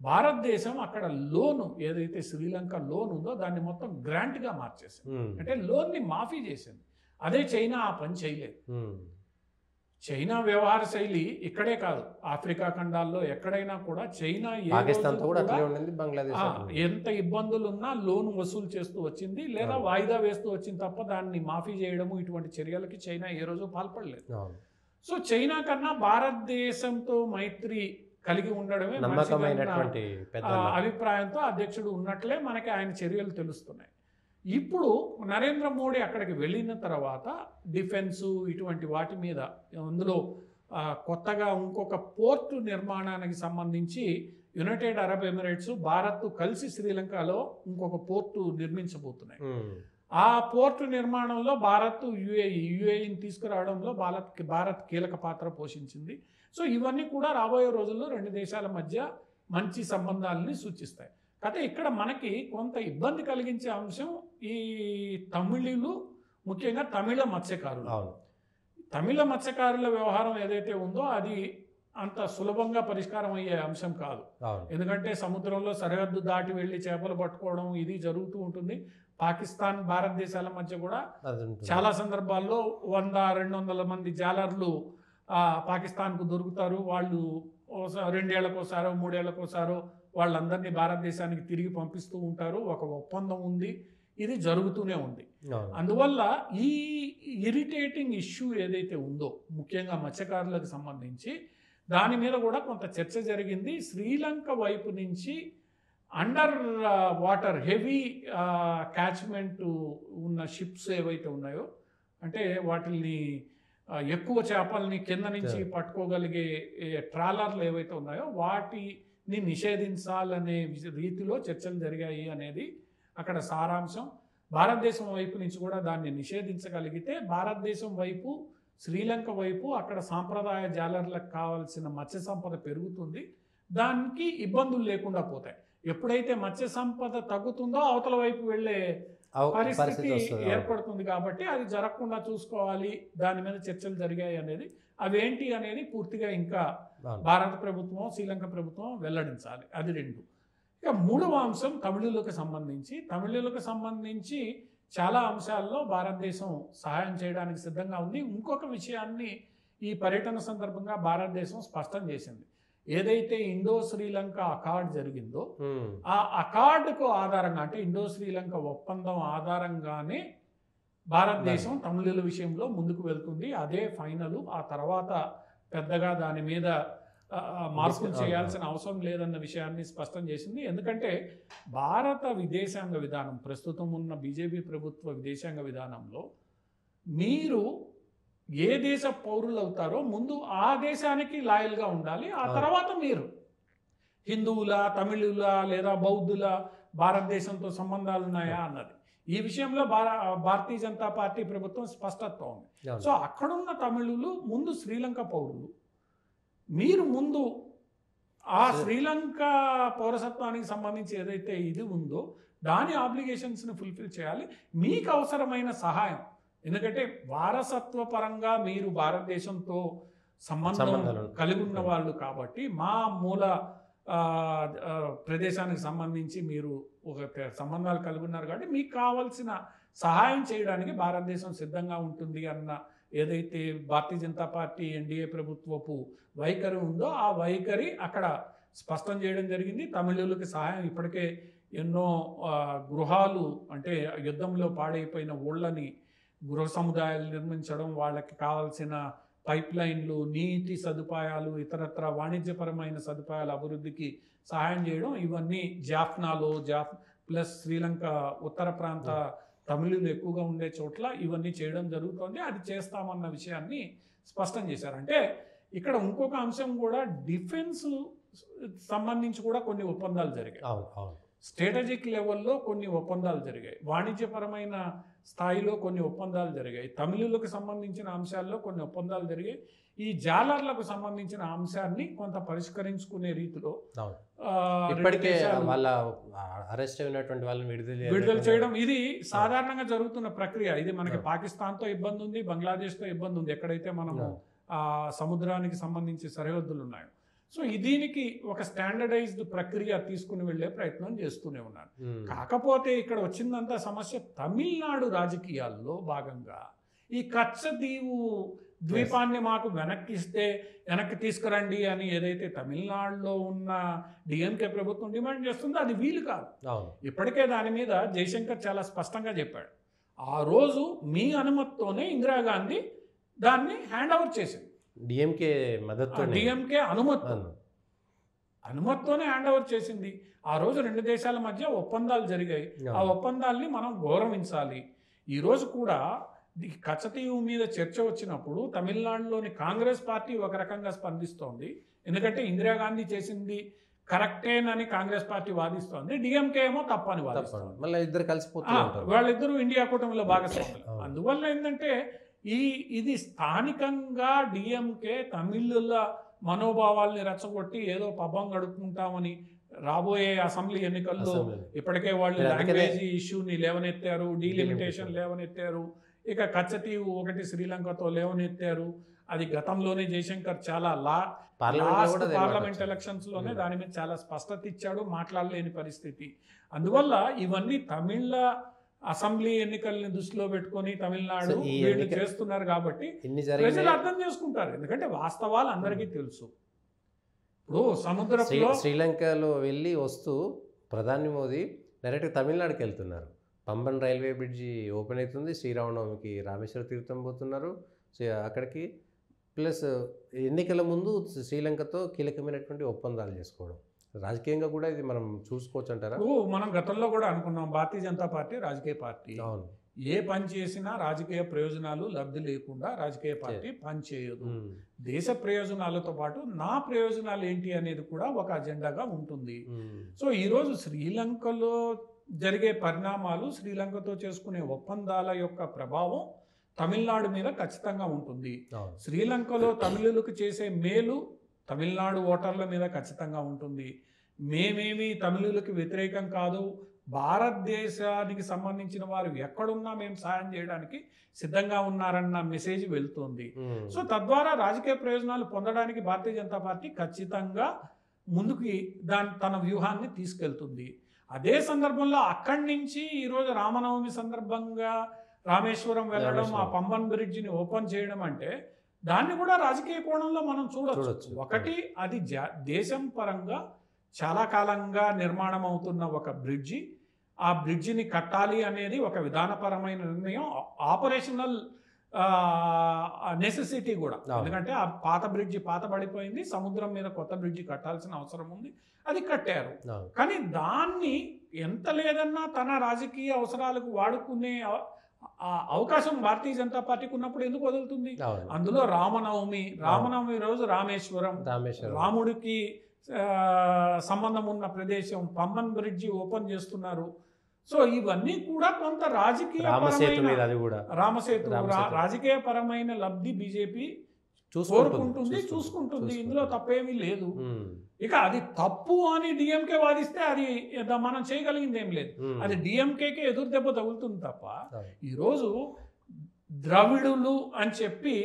భారతదేశం అక్కడ లోను ఏదైతే శ్రీలంక లోన్ ఉందో దాన్ని మొత్తం గ్రాంట్గా మార్చేసింది. అంటే లోన్ని మాఫీ చేసింది. అదే చైనా ఆ పని చేయలేదు. చైనా వ్యవహార శైలి ఇక్కడే కాదు, ఆఫ్రికా ఖండాల్లో ఎక్కడైనా కూడా చైనా ఎంత ఇబ్బందులు ఉన్నా లోన్ వసూలు చేస్తూ వచ్చింది, లేదా వాయిదా వేస్తూ వచ్చింది తప్ప దాన్ని మాఫీ చేయడము ఇటువంటి చర్యలకి చైనా ఏ రోజు పాల్పడలేదు. సో చైనా కన్నా భారతదేశంతో మైత్రి కలిగి ఉండడమే అభిప్రాయంతో అధ్యక్షుడు ఉన్నట్లే మనకి ఆయన చర్యలు తెలుస్తున్నాయి. ఇప్పుడు నరేంద్ర మోడీ అక్కడికి వెళ్ళిన తర్వాత డిఫెన్సు ఇటువంటి వాటి మీద, అందులో కొత్తగా ఇంకొక పోర్టు నిర్మాణానికి సంబంధించి యునైటెడ్ అరబ్ ఎమిరేట్స్ భారత్ కలిసి శ్రీలంకలో ఇంకొక పోర్టు నిర్మించబోతున్నాయి. ఆ పోర్టు నిర్మాణంలో భారత్ యుఏఈని తీసుకురావడంలో భారత్ కీలక పాత్ర పోషించింది. సో ఇవన్నీ కూడా రాబోయే రోజుల్లో రెండు దేశాల మధ్య మంచి సంబంధాలని సూచిస్తాయి. అయితే ఇక్కడ మనకి కొంత ఇబ్బంది కలిగించే అంశం ఈ తమిళులు, ముఖ్యంగా తమిళ మత్స్యకారులు. తమిళ మత్స్యకారుల వ్యవహారం ఏదైతే ఉందో అది అంత సులభంగా పరిష్కారం అయ్యే అంశం కాదు. ఎందుకంటే సముద్రంలో సరిహద్దు దాటి వెళ్ళి చేపలు పట్టుకోవడం ఇది జరుగుతూ ఉంటుంది. పాకిస్తాన్ భారతదేశాల మధ్య కూడా చాలా సందర్భాల్లో 100-200 మంది జాలర్లు పాకిస్తాన్కు దొరుకుతారు. వాళ్ళు 2 ఏళ్లకోసారో 3 ఏళ్లకోసారో వాళ్ళందరినీ భారతదేశానికి తిరిగి పంపిస్తూ ఉంటారు. ఒక ఒప్పందం ఉంది, ఇది జరుగుతూనే ఉంది. అందువల్ల ఈ ఇరిటేటింగ్ ఇష్యూ ఏదైతే ఉందో ముఖ్యంగా మత్స్యకారులకు సంబంధించి దాని మీద కూడా కొంత చర్చ జరిగింది. శ్రీలంక వైపు నుంచి అండర్ వాటర్ హెవీ క్యాచ్మెంట్ ఉన్న షిప్స్ ఏవైతే ఉన్నాయో, అంటే వాటిని ఎక్కువ చేపల్ని కింద నుంచి పట్టుకోగలిగే ట్రాలర్లు ఏవైతే ఉన్నాయో వాటిని నిషేధించాలనే రీతిలో చర్చలు జరిగాయి అనేది అక్కడ సారాంశం. భారతదేశం వైపు నుంచి కూడా దాన్ని నిషేధించగలిగితే భారతదేశం వైపు, శ్రీలంక వైపు అక్కడ సాంప్రదాయ జాలర్లకు కావాల్సిన మత్స్య సంపద పెరుగుతుంది. దానికి ఇబ్బందులు లేకుండా పోతాయి. ఎప్పుడైతే మత్స్య సంపద తగ్గుతుందో అవతల వైపు వెళ్ళే పరిస్థితి ఏర్పడుతుంది. కాబట్టి అది జరగకుండా చూసుకోవాలి, దాని మీద చర్చలు జరిగాయి అనేది, అవేంటి అనేది పూర్తిగా ఇంకా భారత ప్రభుత్వం శ్రీలంక ప్రభుత్వం వెల్లడించాలి. అది 2. ఇక 3వ అంశం తమిళులకు సంబంధించి చాలా అంశాల్లో భారతదేశం సహాయం చేయడానికి సిద్ధంగా ఉంది. ఇంకొక విషయాన్ని ఈ పర్యటన సందర్భంగా భారతదేశం స్పష్టం చేసింది. ఏదైతే ఇండో శ్రీలంక అకార్డ్ జరిగిందో ఆ అకార్డుకు ఆధారంగా, అంటే ఇండో శ్రీలంక ఒప్పందం ఆధారంగానే భారతదేశం తమిళుల విషయంలో ముందుకు వెళ్తుంది. అదే ఫైనల్. ఆ తర్వాత పెద్దగా దాని మీద మార్పులు చేయాల్సిన అవసరం లేదన్న విషయాన్ని స్పష్టం చేసింది. ఎందుకంటే భారత విదేశాంగ విధానం, ప్రస్తుతం ఉన్న బీజేపీ ప్రభుత్వ విదేశాంగ విధానంలో మీరు ఏ దేశ పౌరులు అవుతారో ముందు ఆ దేశానికి లాయల్గా ఉండాలి. ఆ తర్వాత మీరు హిందువుల, తమిళుల లేదా బౌద్ధుల భారతదేశంతో సంబంధాలు ఉన్నాయా అన్నది. ఈ విషయంలో భారతీయ జనతా పార్టీ ప్రభుత్వం స్పష్టత ఉంది. సో అక్కడున్న తమిళులు ముందు శ్రీలంక పౌరులు, మీరు ముందు ఆ శ్రీలంక పౌరసత్వానికి సంబంధించి ఏదైతే ఇది ఉందో దాని ఆబ్లిగేషన్స్ని ఫుల్ఫిల్ చేయాలి. మీకు అవసరమైన సహాయం, ఎందుకంటే వారసత్వ పరంగా మీరు భారతదేశంతో సంబంధం కలిగి ఉన్న వాళ్ళు కాబట్టి, మా మూల ప్రదేశానికి సంబంధించి మీరు ఒక సంబంధాలు కలిగి ఉన్నారు కాబట్టి మీకు కావాల్సిన సహాయం చేయడానికి భారతదేశం సిద్ధంగా ఉంటుంది అన్న ఏదైతే భారతీయ జనతా పార్టీ ఎన్డీఏ ప్రభుత్వపు వైఖరి ఉందో ఆ వైఖరి అక్కడ స్పష్టం చేయడం జరిగింది. తమిళులకి సహాయం, ఇప్పటికే ఎన్నో గృహాలు, అంటే యుద్ధంలో పాడైపోయిన ఊళ్ళని గృహ సముదాయాలు నిర్మించడం, వాళ్ళకి కావాల్సిన పైప్ లైన్లు, నీటి సదుపాయాలు, ఇతరత్ర వాణిజ్యపరమైన సదుపాయాల అభివృద్ధికి సహాయం చేయడం, ఇవన్నీ జాఫ్నాలో ప్లస్ శ్రీలంక ఉత్తర ప్రాంత తమిళులు ఎక్కువగా ఉండే చోట్ల ఇవన్నీ చేయడం జరుగుతుంది. అది చేస్తామన్న విషయాన్ని స్పష్టం చేశారు. అంటే ఇక్కడ ఇంకొక అంశం కూడా, డిఫెన్స్ సంబంధించి కూడా కొన్ని ఒప్పందాలు జరిగాయి. స్ట్రాటజిక్ లెవెల్లో కొన్ని ఒప్పందాలు జరిగాయి, వాణిజ్యపరమైన స్థాయిలో కొన్ని ఒప్పందాలు జరిగాయి, తమిళులకు సంబంధించిన అంశాల్లో కొన్ని ఒప్పందాలు జరిగాయి. ఈ జాలర్లకు సంబంధించిన అంశాన్ని కొంత పరిష్కరించుకునే రీతిలో ఇప్పటికే వాళ్ళ అరెస్ట్ అయినటువంటి వాళ్ళని విడుదల చేయడం ఇది సాధారణంగా జరుగుతున్న ప్రక్రియ. ఇది మనకి పాకిస్తాన్తో ఇబ్బంది ఉంది, బంగ్లాదేశ్తో ఇబ్బంది ఉంది, ఎక్కడైతే మనము సముద్రానికి సంబంధించి సరిహద్దులు ఉన్నాయో. సో దీనికి ఒక స్టాండర్డైజ్డ్ ప్రక్రియ తీసుకుని వెళ్లే ప్రయత్నం చేస్తూనే ఉన్నారు. కాకపోతే ఇక్కడ వచ్చిందంతా సమస్య, తమిళనాడు రాజకీయాల్లో భాగంగా ఈ కచ్చదీవు ద్వీపాన్ని మాకు వెనక్కి తీసుకురండి అని ఏదైతే తమిళనాడులో ఉన్న డిఎంకే ప్రభుత్వం డిమాండ్ చేస్తుందో అది వీలు కాదు. ఇప్పటికే దాని మీద జయశంకర్ చాలా స్పష్టంగా చెప్పాడు. ఆ రోజు మీ అనుమతితోనే ఇందిరాగాంధీ దాన్ని హ్యాండ్ ఓవర్ చేసింది. డిఎంకే అనుమతితోనే హ్యాండ్ ఓవర్ చేసింది. ఆ రోజు 2 దేశాల మధ్య ఒప్పందాలు జరిగాయి. ఆ ఒప్పందాల్ని మనం గౌరవించాలి. ఈరోజు కూడా కచ్చతీవు మీద చర్చ వచ్చినప్పుడు తమిళనాడులోని కాంగ్రెస్ పార్టీ ఒక రకంగా స్పందిస్తోంది, ఎందుకంటే ఇందిరాగాంధీ చేసింది కరెక్టేనని కాంగ్రెస్ పార్టీ వాదిస్తోంది, డిఎంకే ఏమో తప్పని వాదిస్తోంది. వాళ్ళిద్దరూ ఇండియా కూటమిలో భాగస్వాములు. అందువల్ల ఏంటంటే ఇది స్థానికంగా డిఎంకే తమిళుల మనోభావాల్ని రెచ్చగొట్టి ఏదో పబ్బం గడుపుకుంటామని రాబోయే అసెంబ్లీ ఎన్నికల్లో ఇప్పటికే వాళ్ళు లాంగ్వేజ్ ఇష్యూని లేవనెత్తారు, డీలిమిటేషన్ లేవనెత్తారు, ఇక కచ్చతీవు ఒకటి శ్రీలంకతో లేవనెత్తారు. అది గతంలోనే జయశంకర్ చాలా పార్లమెంట్ ఎలక్షన్స్ లోనే దాని మీద చాలా స్పష్టత ఇచ్చాడు, మాట్లాడలేని పరిస్థితి. అందువల్ల ఇవన్నీ తమిళ అసెంబ్లీ ఎన్నికల్ని దృష్టిలో పెట్టుకొని తమిళనాడు వీళ్ళు చేస్తున్నారు కాబట్టి ప్రజలు అర్థం చేసుకుంటారు, ఎందుకంటే వాస్తవాలు అందరికీ తెలుసు. ఇప్పుడు సముద్రంలో శ్రీలంకలో వెళ్ళి వస్తూ ప్రధాని మోదీ డైరెక్ట్గా తమిళనాడుకి వెళ్తున్నారు. పంబన్ రైల్వే బ్రిడ్జి ఓపెన్ అవుతుంది, శ్రీరామనవమికి రామేశ్వర తీర్థం పోతున్నారు అక్కడికి. ప్లస్ ఎన్నికల ముందు శ్రీలంకతో కీలకమైనటువంటి ఒప్పందాలు చేసుకోవడం, రాజకీయంగా కూడా ఇది మనం చూసుకోవచ్చు అంటారా? మనం గతంలో కూడా అనుకున్నాం, భారతీయ జనతా పార్టీ రాజకీయ పార్టీ, అవును, ఏ పని చేసినా రాజకీయ ప్రయోజనాలు లబ్ధి లేకుండా రాజకీయ పార్టీ పని చేయదు. దేశ ప్రయోజనాలతో పాటు నా ప్రయోజనాలు ఏంటి అనేది కూడా ఒక అజెండాగా ఉంటుంది. సో ఈరోజు శ్రీలంకలో జరిగే పరిణామాలు, శ్రీలంకతో చేసుకునే ఒప్పందాల యొక్క ప్రభావం తమిళనాడు మీద ఖచ్చితంగా ఉంటుంది. శ్రీలంకలో తమిళులకు చేసే మేలు తమిళనాడు ఓటర్ల మీద ఖచ్చితంగా ఉంటుంది. మేమేమి తమిళులకు వ్యతిరేకం కాదు, భారతదేశానికి సంబంధించిన వారు ఎక్కడున్నా మేము సాయం చేయడానికి సిద్ధంగా ఉన్నారన్న మెసేజ్ వెళ్తుంది. సో తద్వారా రాజకీయ ప్రయోజనాలు పొందడానికి భారతీయ జనతా పార్టీ ఖచ్చితంగా ముందుకి తన వ్యూహాన్ని తీసుకెళ్తుంది. అదే సందర్భంలో అక్కడి నుంచి ఈరోజు రామనవమి సందర్భంగా రామేశ్వరం వెళ్ళడం, ఆ పంబన్ బ్రిడ్జిని ఓపెన్ చేయడం అంటే దాన్ని కూడా రాజకీయ కోణంలో మనం చూడొచ్చు. ఒకటి, అది దేశం పరంగా చాలా కాలంగా నిర్మాణం అవుతున్న ఒక బ్రిడ్జి. ఆ బ్రిడ్జిని కట్టాలి అనేది ఒక విధానపరమైన నిర్ణయం, ఆపరేషనల్ నెసెసిటీ కూడా. ఎందుకంటే ఆ పాత బ్రిడ్జి పాత పడిపోయింది, సముద్రం మీద కొత్త బ్రిడ్జి కట్టాల్సిన అవసరం ఉంది, అది కట్టారు. కానీ దాన్ని ఎంత లేదన్నా తన రాజకీయ అవసరాలకు వాడుకునే అవకాశం భారతీయ జనతా పార్టీకి ఉన్నప్పుడు ఎందుకు వదులుతుంది? అందులో రామనవమి రోజు రామేశ్వరం, రాముడికి సంబంధం ఉన్న ప్రదేశం, పంబన్ బ్రిడ్జి ఓపెన్ చేస్తున్నారు. సో ఇవన్నీ కూడా కొంత రాజకీయ రాజకీయ పరమైన లబ్ధి బీజేపీ కోరుకుంటుంది, చూసుకుంటుంది. ఇందులో తప్పేమీ లేదు. ఇక అది తప్పు అని డిఎంకే వాదిస్తే అది మనం చేయగలిగింది ఏం లేదు. అది డిఎంకేకే ఎదురు దెబ్బ తగులుతుంది తప్ప ఈరోజు ద్రవిడులు అని చెప్పి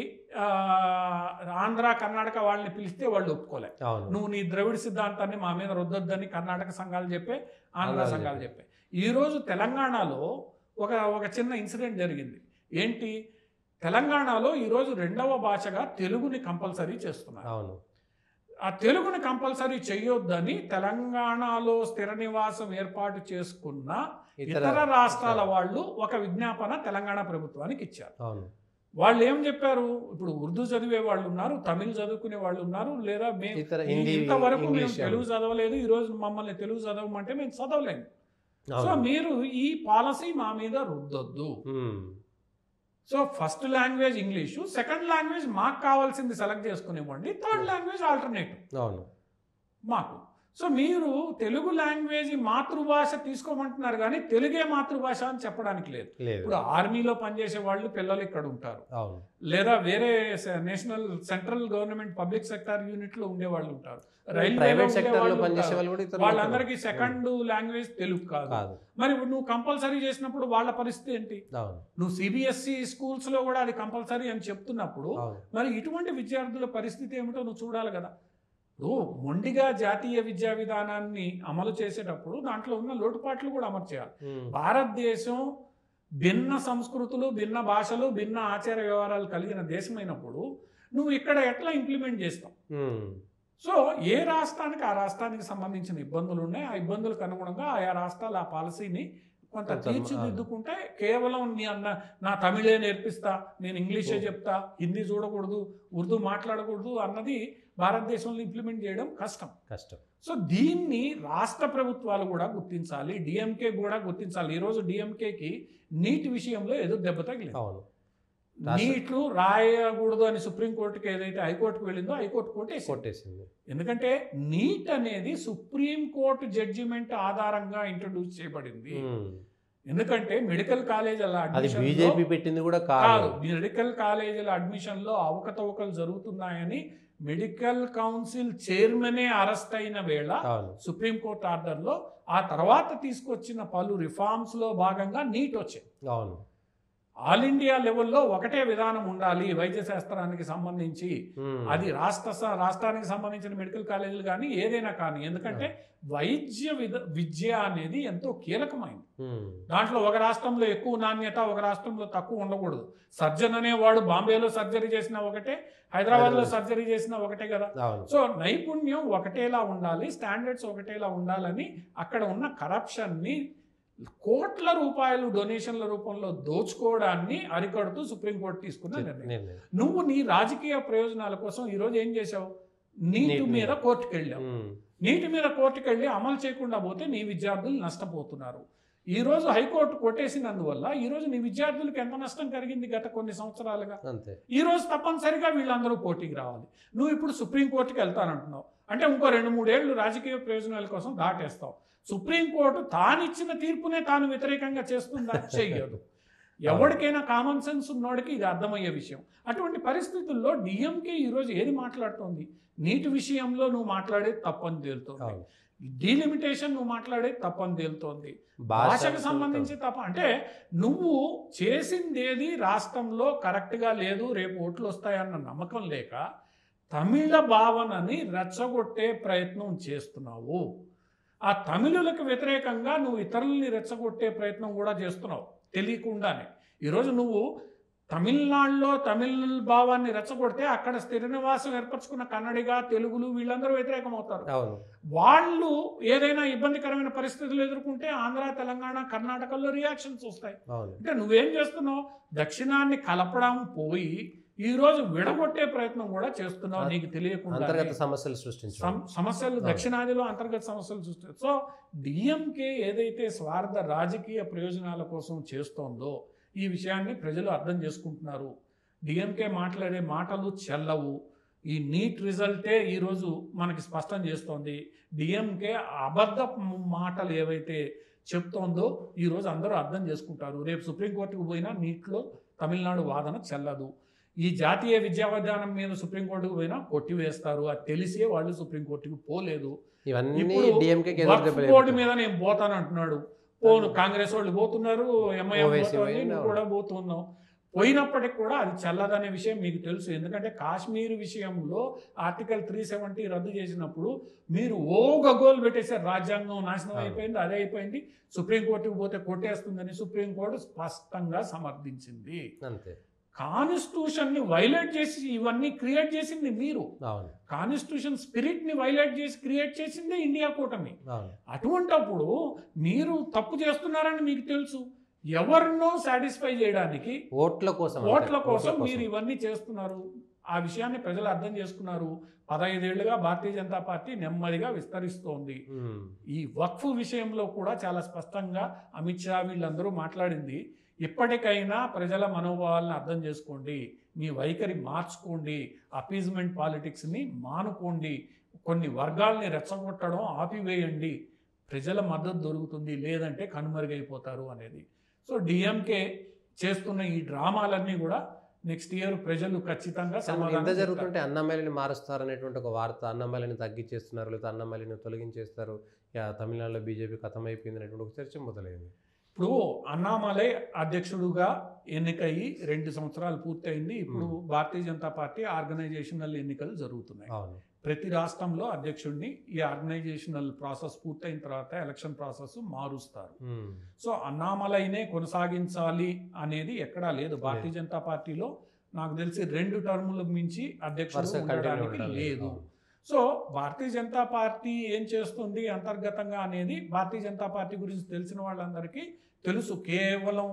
ఆంధ్ర కర్ణాటక వాళ్ళని పిలిస్తే వాళ్ళు ఒప్పుకోలే. నువ్వు నీ ద్రవిడ సిద్ధాంతాన్ని మా మీద రుద్దొద్దని కర్ణాటక సంఘాలు చెప్పే, ఆంధ్ర సంఘాలు చెప్పే. ఈరోజు తెలంగాణలో ఒక చిన్న ఇన్సిడెంట్ జరిగింది. ఏంటి? తెలంగాణలో ఈరోజు రెండవ భాషగా తెలుగుని కంపల్సరీ చేస్తున్నారు. ఆ తెలుగుని కంపల్సరీ చేయొద్దని తెలంగాణలో స్థిర నివాసం ఏర్పాటు చేసుకున్న ఇతర రాష్ట్రాల వాళ్ళు ఒక విజ్ఞాపన తెలంగాణ ప్రభుత్వానికి ఇచ్చారు. వాళ్ళు ఏం చెప్పారు? ఇప్పుడు ఉర్దూ చదివే వాళ్ళు ఉన్నారు, తమిళ్ చదువుకునే వాళ్ళు ఉన్నారు, లేదా ఇంతవరకు మేము తెలుగు చదవలేదు, ఈరోజు మమ్మల్ని తెలుగు చదవమంటే మేము చదవలేము. సో మీరు ఈ పాలసీ మా మీద రుద్దొద్దు. So first language English, second language మాకు కావాల్సింది సెలెక్ట్ చేసుకునివ్వండి, థర్డ్ లాంగ్వేజ్ ఆల్టర్నేటివ్ మాకు. సో మీరు తెలుగు లాంగ్వేజ్ మాతృభాష తీసుకోమంటున్నారు కానీ తెలుగే మాతృభాష అని చెప్పడానికి లేదు. ఇప్పుడు ఆర్మీలో పనిచేసే వాళ్ళు పిల్లలు ఇక్కడ ఉంటారు, లేదా వేరే national central government public sector unit లో ఉండే వాళ్ళు ఉంటారు, వాళ్ళందరికీ సెకండ్ లాంగ్వేజ్ తెలుగు కాదు. మరి నువ్వు కంపల్సరీ చేసినప్పుడు వాళ్ళ పరిస్థితి ఏంటి? నువ్వు సిబిఎస్ఈ స్కూల్స్ లో కూడా అది కంపల్సరీ అని చెప్తున్నప్పుడు మరి ఇటువంటి విద్యార్థుల పరిస్థితి ఏమిటో నువ్వు చూడాలి కదా. మొండిగా జాతీయ విద్యా విధానాన్ని అమలు చేసేటప్పుడు దాంట్లో ఉన్న లోటుపాట్లు కూడా అమర్చేయాలి. భారతదేశం భిన్న సంస్కృతులు, భిన్న భాషలు, భిన్న ఆచార వ్యవహారాలు కలిగిన దేశమైనప్పుడు నువ్వు ఇక్కడ ఎట్లా ఇంప్లిమెంట్ చేస్తావు? సో ఏ రాష్ట్రానికి ఆ రాష్ట్రానికి సంబంధించిన ఇబ్బందులు ఉన్నాయి, ఆ ఇబ్బందులకు అనుగుణంగా ఆయా రాష్ట్రాలు ఆ పాలసీని కొంత తీర్చిదిద్దుకుంటే కేవలం నా తమిళే నేర్పిస్తా, నేను ఇంగ్లీషే చెప్తా, హిందీ చూడకూడదు, ఉర్దూ మాట్లాడకూడదు అన్నది భారతదేశంలో ఇంప్లిమెంట్ చేయడం కష్టం. సో దీన్ని రాష్ట్ర ప్రభుత్వాలు కూడా గుర్తించాలి, డిఎంకే కూడా గుర్తించాలి. ఈరోజు డిఎంకేకి నీట్ విషయంలో ఎదురు దెబ్బ తగిలింది. నీట్లు రాయకూడదు అని సుప్రీంకోర్టుకి ఏదైతే హైకోర్టుకు వెళ్ళిందో హైకోర్టు కొట్టేసింది. ఎందుకంటే నీట్ అనేది సుప్రీంకోర్టు జడ్జిమెంట్ ఆధారంగా ఇంట్రడ్యూస్ చేయబడింది. ఎందుకంటే మెడికల్ కాలేజీల అడ్మిషన్ కాదు, మెడికల్ కాలేజీల అడ్మిషన్ లో అవకతవకలు జరుగుతున్నాయని మెడికల్ కౌన్సిల్ చైర్మనే అరెస్ట్ అయిన వేళ సుప్రీంకోర్టు ఆర్డర్ లో ఆ తర్వాత తీసుకొచ్చిన పలు రిఫార్మ్స్ లో భాగంగా నీట్ వచ్చింది. ఆల్ ఇండియా లెవెల్లో ఒకటే విధానం ఉండాలి వైద్య శాస్త్రానికి సంబంధించి, అది రాష్ట్రానికి సంబంధించిన మెడికల్ కాలేజీలు కానీ ఏదైనా కానీ. ఎందుకంటే విద్య అనేది ఎంతో కీలకమైంది. దాంట్లో ఒక రాష్ట్రంలో ఎక్కువ నాణ్యత, ఒక రాష్ట్రంలో తక్కువ ఉండకూడదు. సర్జన్ అనేవాడు బాంబేలో సర్జరీ చేసినా ఒకటే, హైదరాబాద్లో సర్జరీ చేసినా ఒకటే కదా. సో నైపుణ్యం ఒకటేలా ఉండాలి, స్టాండర్డ్స్ ఒకటేలా ఉండాలని అక్కడ ఉన్న కరప్షన్ని, కోట్ల రూపాయలు డొనేషన్ల రూపంలో దోచుకోవడాన్ని అరికడుతూ సుప్రీంకోర్టు తీసుకున్న నిర్ణయం. నువ్వు నీ రాజకీయ ప్రయోజనాల కోసం ఈరోజు ఏం చేసావు? నీటి మీద కోర్టుకు వెళ్ళావు. నీటి మీద కోర్టుకు వెళ్ళి అమలు చేయకుండా పోతే నీ విద్యార్థులు నష్టపోతున్నారు. ఈరోజు హైకోర్టు కొట్టేసినందువల్ల ఈరోజు నీ విద్యార్థులకు ఎంత నష్టం కలిగింది గత కొన్ని సంవత్సరాలుగా. ఈరోజు తప్పనిసరిగా వీళ్ళందరూ పోటీకి రావాలి. నువ్వు ఇప్పుడు సుప్రీంకోర్టుకి వెళ్తానంటున్నావు అంటే ఇంకో 2-3 ఏళ్ళు రాజకీయ ప్రయోజనాల కోసం దాటేస్తావు. సుప్రీంకోర్టు తానిచ్చిన తీర్పునే తాను వ్యతిరేకంగా చేస్తుందా? చెయ్యదు. ఎవరికైనా కామన్ సెన్స్ ఉన్నోడికి ఇది అర్థమయ్యే విషయం. అటువంటి పరిస్థితుల్లో డిఎంకే ఈరోజు ఏది మాట్లాడుతోంది? నీటి విషయంలో నువ్వు మాట్లాడేది తప్పని తేలుతోంది, డీలిమిటేషన్ నువ్వు మాట్లాడేది తప్పని తేలుతోంది, భాషకు సంబంధించి తప్ప. అంటే నువ్వు చేసిందేది రాష్ట్రంలో కరెక్ట్గా లేదు, రేపు ఓట్లు వస్తాయన్న నమ్మకం లేక తమిళ భావనని రెచ్చగొట్టే ప్రయత్నం చేస్తున్నావు. ఆ తమిళులకు వ్యతిరేకంగా నువ్వు ఇతరులని రెచ్చగొట్టే ప్రయత్నం కూడా చేస్తున్నావు తెలియకుండానే. ఈరోజు నువ్వు తమిళనాడులో తమిళ భావాన్ని రెచ్చగొడితే అక్కడ స్థిర నివాసం ఏర్పరచుకున్న కన్నడిగా, తెలుగులు వీళ్ళందరూ వ్యతిరేకం అవుతారు. వాళ్ళు ఏదైనా ఇబ్బందికరమైన పరిస్థితులు ఎదుర్కొంటే ఆంధ్ర, తెలంగాణ, కర్ణాటకలో రియాక్షన్స్ వస్తాయి. అంటే నువ్వేం చేస్తున్నావు? దక్షిణాన్ని కలపడం పోయి ఈ రోజు విడగొట్టే ప్రయత్నం కూడా చేస్తున్నావు నీకు తెలియకుండా. సమస్యలు దక్షిణాదిలో అంతర్గత సమస్యలు సృష్టించారు. సో డిఎంకే ఏదైతే స్వార్థ రాజకీయ ప్రయోజనాల కోసం చేస్తోందో ఈ విషయాన్ని ప్రజలు అర్థం చేసుకుంటున్నారు. డిఎంకే మాట్లాడే మాటలు చెల్లవు. ఈ నీట్ రిజల్టే ఈరోజు మనకి స్పష్టం చేస్తోంది. డిఎంకే అబద్ధ మాటలు ఏవైతే చెప్తోందో ఈరోజు అందరూ అర్థం చేసుకుంటారు. రేపు సుప్రీంకోర్టుకు పోయినా నీట్లో తమిళనాడు వాదన చెల్లదు. ఈ జాతీయ విద్యా విధానం మీద సుప్రీంకోర్టుకు పోయినా కొట్టివేస్తారు. అది తెలిసే వాళ్ళు సుప్రీంకోర్టుకు పోలేదు. బోర్డు మీద నేను పోతాను అంటున్నాడు. పోను, కాంగ్రెస్ వాళ్ళు పోతున్నారు, ఎంఐఎం పోతుంది, నువ్వు కూడా పోతున్నావు. పోయినప్పటికి కూడా అది చల్లదనే విషయం మీకు తెలుసు. ఎందుకంటే కాశ్మీర్ విషయంలో ఆర్టికల్ 370 రద్దు చేసినప్పుడు మీరు గగోలు పెట్టేశారు. రాజ్యాంగం నాశనం అయిపోయింది, అదే అయిపోయింది, సుప్రీంకోర్టుకు పోతే కొట్టేస్తుందని సుప్రీంకోర్టు స్పష్టంగా సమర్థించింది. అంతే. కాన్స్టిట్యూషన్ ని వైలేట్ చేసి ఇవన్నీ క్రియేట్ చేసింది మీరు. కాన్స్టిట్యూషన్ స్పిరిట్ ని వైలేట్ చేసి క్రియేట్ చేసిందే ఇండియా కూటమి. అటువంటప్పుడు మీరు తప్పు చేస్తున్నారని మీకు తెలుసు. ఎవరినో సాటిస్ఫై చేయడానికి ఓట్ల కోసం మీరు ఇవన్నీ చేస్తున్నారు. ఆ విషయాన్ని ప్రజలు అర్థం చేసుకున్నారు. 15 ఏళ్లుగా భారతీయ జనతా పార్టీ నెమ్మదిగా విస్తరిస్తోంది. ఈ వక్ఫ్ విషయంలో కూడా చాలా స్పష్టంగా అమిత్ షా వీళ్ళందరూ మాట్లాడింది. ఇప్పటికైనా ప్రజల మనోభావాలను అర్థం చేసుకోండి, మీ వైఖరి మార్చుకోండి, అపీజ్మెంట్ పాలిటిక్స్ని మానుకోండి, కొన్ని వర్గాల్ని రెచ్చగొట్టడం ఆపివేయండి, ప్రజల మద్దతు దొరుకుతుంది, లేదంటే కనుమరుగైపోతారు అనేది. సో డిఎంకే చేస్తున్న ఈ డ్రామాలన్నీ కూడా నెక్స్ట్ ఇయర్ ప్రజలు ఖచ్చితంగా ఎంత జరుగుతుంటే అన్నమయ్యని మారుస్తారు అనేటువంటి ఒక వార్త, అన్నమయ్యని తగ్గించేస్తున్నారు లేదా అన్నమయ్యని తొలగించేస్తారు, తమిళనాడులో బీజేపీ ఖతమైపోయింది అనేటువంటి ఒక చర్చ మొదలైంది. ఇప్పుడు అన్నామలై అధ్యక్షుడుగా ఎన్నికయ్యి 2 సంవత్సరాలు పూర్తయింది. ఇప్పుడు భారతీయ జనతా పార్టీ ఆర్గనైజేషనల్ ఎన్నికలు జరుగుతున్నాయి. ప్రతి రాష్ట్రంలో అధ్యక్షుడిని ఈ ఆర్గనైజేషనల్ ప్రాసెస్ పూర్తయిన తర్వాత ఎలక్షన్ ప్రాసెస్ మారుస్తారు. సో అన్నామలైనే కొనసాగించాలి అనేది ఎక్కడా లేదు. భారతీయ జనతా పార్టీలో నాకు తెలిసి 2 టర్ముల మించి అధ్యక్షుడు ఉండడానికి లేదు. సో భారతీయ జనతా పార్టీ ఏం చేస్తుంది అంతర్గతంగా అనేది భారతీయ జనతా పార్టీ గురించి తెలిసిన వాళ్ళందరికీ తెలుసు. కేవలం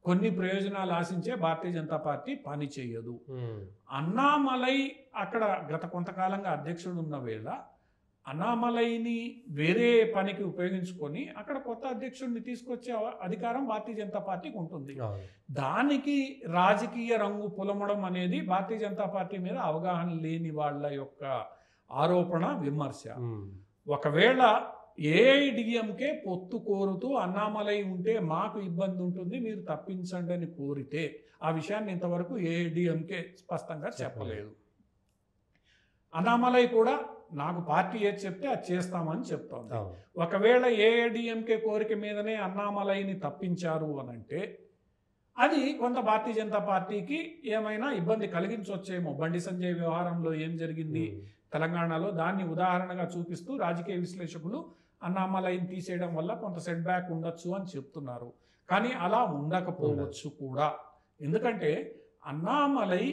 కొన్ని ప్రయోజనాలు ఆశించే భారతీయ జనతా పార్టీ పని చేయదు. అన్నామలై అక్కడ గత కొంతకాలంగా అధ్యక్షుడు ఉన్న వేళ అన్నామలైని వేరే పనికి ఉపయోగించుకొని అక్కడ కొత్త అధ్యక్షుడిని తీసుకొచ్చే అధికారం భారతీయ జనతా పార్టీకి ఉంటుంది. దానికి రాజకీయ రంగు పులమడం అనేది భారతీయ జనతా పార్టీ మీద అవగాహన లేని వాళ్ళ యొక్క ఆరోపణ, విమర్శ. ఒకవేళ ఏఐడిఎంకే పొత్తు కోరుతూ అన్నామలై ఉంటే మాకు ఇబ్బంది ఉంటుంది, మీరు తప్పించండి అని కోరితే ఆ విషయాన్ని ఇంతవరకు ఏఐడిఎంకే స్పష్టంగా చెప్పలేదు. అన్నామలై కూడా నాకు పార్టీ ఏది చెప్తే అది చేస్తామని చెప్తోంది. ఒకవేళ ఏఐడిఎంకే కోరిక మీదనే అన్నామలైని తప్పించారు అనంటే అది కొంత భారతీయ జనతా పార్టీకి ఏమైనా ఇబ్బంది కలిగించవచ్చేమో. బండి సంజయ్ వ్యవహారంలో ఏం జరిగింది తెలంగాణలో దాన్ని ఉదాహరణగా చూపిస్తూ రాజకీయ విశ్లేషకులు అన్నామలైని తీసేయడం వల్ల కొంత సెట్ బ్యాక్ ఉండొచ్చు అని చెప్తున్నారు. కానీ అలా ఉండకపోవచ్చు కూడా. ఎందుకంటే అన్నామలై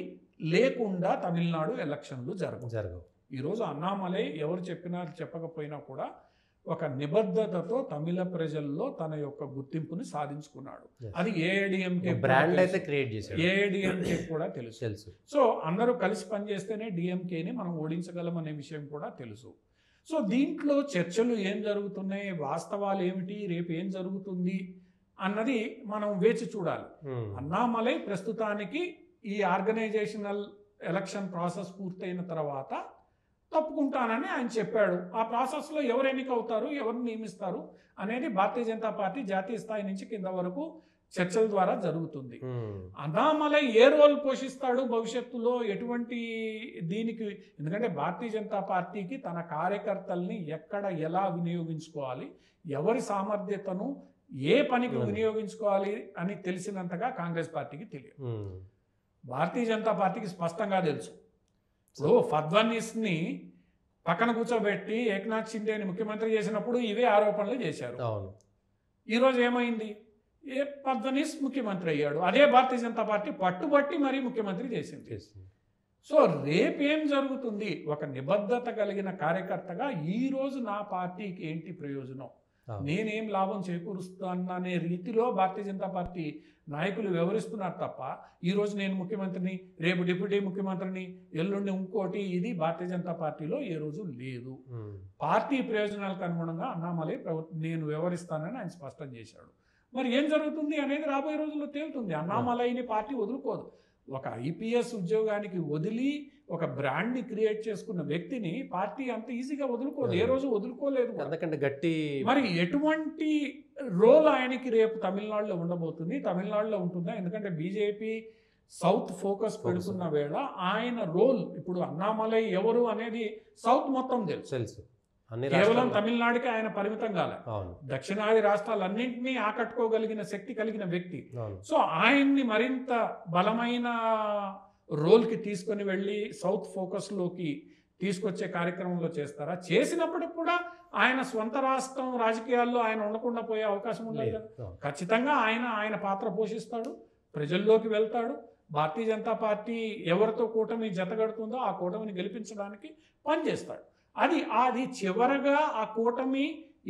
లేకుండా తమిళనాడు ఎలక్షన్లు జరగవు. ఈరోజు అన్నామలై ఎవరు చెప్పినా చెప్పకపోయినా కూడా ఒక నిబద్ధతతో తమిళ ప్రజల్లో తన యొక్క గుర్తింపుని సాధించుకున్నాడు. అది ఏఐడిఎంకే బ్రాండ్ అయితే క్రియేట్ చేశాడు. ఏఐడిఎంకే కూడా తెలుసు. సో అందరూ కలిసి పనిచేస్తేనే డిఎంకేని మనం ఓడించగలం అనే విషయం కూడా తెలుసు. సో దీంట్లో చర్చలు ఏం జరుగుతున్నాయి, వాస్తవాలు ఏమిటి, రేపు ఏం జరుగుతుంది అన్నది మనం వేచి చూడాలి. అన్నామలై ప్రస్తుతానికి ఈ ఆర్గనైజేషనల్ ఎలక్షన్ ప్రాసెస్ పూర్తయిన తర్వాత తప్పుకుంటానని ఆయన చెప్పాడు. ఆ ప్రాసెస్లో ఎవరు ఎన్నికవుతారు, ఎవరిని నియమిస్తారు అనేది భారతీయ జనతా పార్టీ జాతీయ స్థాయి నుంచి కింద వరకు చర్చల ద్వారా జరుగుతుంది. అన్నామలై ఏ రోల్ పోషిస్తాడు భవిష్యత్తులో, ఎటువంటి దీనికి, ఎందుకంటే భారతీయ జనతా పార్టీకి తన కార్యకర్తల్ని ఎక్కడ ఎలా వినియోగించుకోవాలి, ఎవరి సామర్థ్యతను ఏ పనికి వినియోగించుకోవాలి అని తెలిసినంతగా కాంగ్రెస్ పార్టీకి తెలియదు. భారతీయ జనతా పార్టీకి స్పష్టంగా తెలుసు. ఇప్పుడు ఫడ్నవీస్ని పక్కన కూర్చోబెట్టి ఏక్నాథ్ షిండేని ముఖ్యమంత్రి చేసినప్పుడు ఇవే ఆరోపణలు చేశారు. ఈరోజు ఏమైంది? ఫడ్నవీస్ ముఖ్యమంత్రి అయ్యాడు, అదే భారతీయ జనతా పార్టీ పట్టుబట్టి మరీ ముఖ్యమంత్రి చేసింది. సో రేపేం జరుగుతుంది? ఒక నిబద్ధత కలిగిన కార్యకర్తగా ఈరోజు నా పార్టీకి ఏంటి ప్రయోజనం, నేనేం లాభం చేకూరుస్తాననే రీతిలో భారతీయ జనతా పార్టీ నాయకులు వ్యవహరిస్తున్నారు తప్ప ఈరోజు నేను ముఖ్యమంత్రిని, రేపు డిప్యూటీ ముఖ్యమంత్రిని, ఎల్లుండి ఇంకోటి, ఇది భారతీయ జనతా పార్టీలో ఏ రోజు లేదు. పార్టీ ప్రయోజనాలకు అనుగుణంగా అన్నామలై నేను వ్యవహరిస్తానని ఆయన స్పష్టం చేశాడు. మరి ఏం జరుగుతుంది అనేది రాబోయే రోజుల్లో తేలుతుంది. అన్నామలైని పార్టీ వదులుకోదు. ఒక ఐపీఎస్ ఉద్యోగానికి వదిలి ఒక బ్రాండ్ని క్రియేట్ చేసుకున్న వ్యక్తిని పార్టీ అంత ఈజీగా వదులుకోదు, ఏ రోజు వదులుకోలేదు. అందుకంటే గట్టి మరి ఎటువంటి రోల్ ఆయనకి రేపు తమిళనాడులో ఉండబోతుంది, తమిళనాడులో ఉంటుందా? ఎందుకంటే బీజేపీ సౌత్ ఫోకస్ పెడుతున్న వేళ ఆయన రోల్, ఇప్పుడు అన్నామలై ఎవరు అనేది సౌత్ మొత్తం తెలుసు, కేవలం తమిళనాడుకి ఆయన పరిమితం కాలే, దక్షిణాది రాష్ట్రాలన్నింటినీ ఆకట్టుకోగలిగిన శక్తి కలిగిన వ్యక్తి. సో ఆయన్ని మరింత బలమైన రోల్కి తీసుకొని వెళ్ళి సౌత్ ఫోకస్లోకి తీసుకొచ్చే కార్యక్రమంలో చేస్తారా? చేసినప్పటికి కూడా ఆయన స్వంత రాష్ట్రం రాజకీయాల్లో ఆయన ఉండకుండా పోయే అవకాశం ఉండదు కదా. ఖచ్చితంగా ఆయన పాత్ర పోషిస్తాడు, ప్రజల్లోకి వెళ్తాడు. భారతీయ జనతా పార్టీ ఎవరితో కూటమి జతగడుతుందో ఆ కూటమిని గెలిపించడానికి పనిచేస్తాడు. అది చివరగా ఆ కూటమి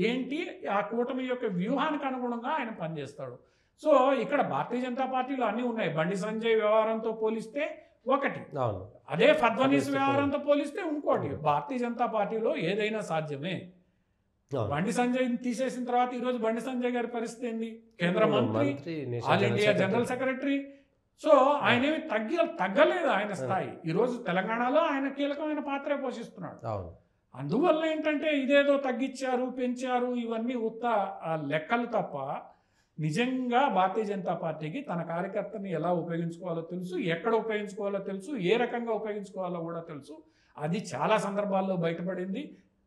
ఏంటి, ఆ కూటమి యొక్క వ్యూహానికి అనుగుణంగా ఆయన పనిచేస్తాడు. సో ఇక్కడ భారతీయ జనతా పార్టీలో అన్నీ ఉన్నాయి. బండి సంజయ్ వ్యవహారంతో పోలిస్తే ఒకటి, అదే ఫడ్నవీస్ వ్యవహారంతో పోలిస్తే ఇంకోటి. భారతీయ జనతా పార్టీలో ఏదైనా సాధ్యమే. బండి సంజయ్ తీసేసిన తర్వాత ఈరోజు బండి సంజయ్ గారి పరిస్థితి ఏంది? కేంద్ర మంత్రి, all India general secretary. So ఆయన ఏమి తగ్గలేదు ఆయన స్థాయి. ఈరోజు తెలంగాణలో ఆయన కీలకమైన పాత్రే పోషిస్తున్నాడు. అందువల్ల ఏంటంటే ఇదేదో తగ్గించారు, పెంచారు, ఇవన్నీ ఉత్త లెక్కలు తప్ప నిజంగా భారతీయ జనతా పార్టీకి తన కార్యకర్తని ఎలా ఉపయోగించుకోవాలో తెలుసు, ఎక్కడ ఉపయోగించుకోవాలో తెలుసు, ఏ రకంగా ఉపయోగించుకోవాలో కూడా తెలుసు. అది చాలా సందర్భాల్లో బయటపడింది.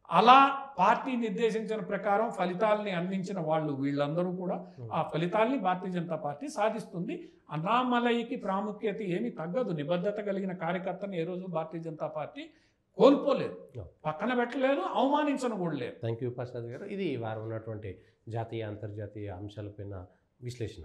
అలా పార్టీ నిర్దేశించిన ప్రకారం ఫలితాలని అందించిన వీళ్ళందరూ కూడా ఆ ఫలితాల్ని భారతీయ జనతా పార్టీ సాధిస్తుంది. అన్నామలైకి ప్రాముఖ్యత ఏమీ తగ్గదు. నిబద్ధత కలిగిన కార్యకర్తని ఏ రోజు భారతీయ జనతా పార్టీ కోల్పోలేదు, పక్కన పెట్టలేదు, అవమానించను కూడా లేదు. థ్యాంక్ యూ ప్రసాద్ గారు. ఇది వారు ఉన్నటువంటి జాతీయ అంతర్జాతీయ అంశాలపైన విశ్లేషణ.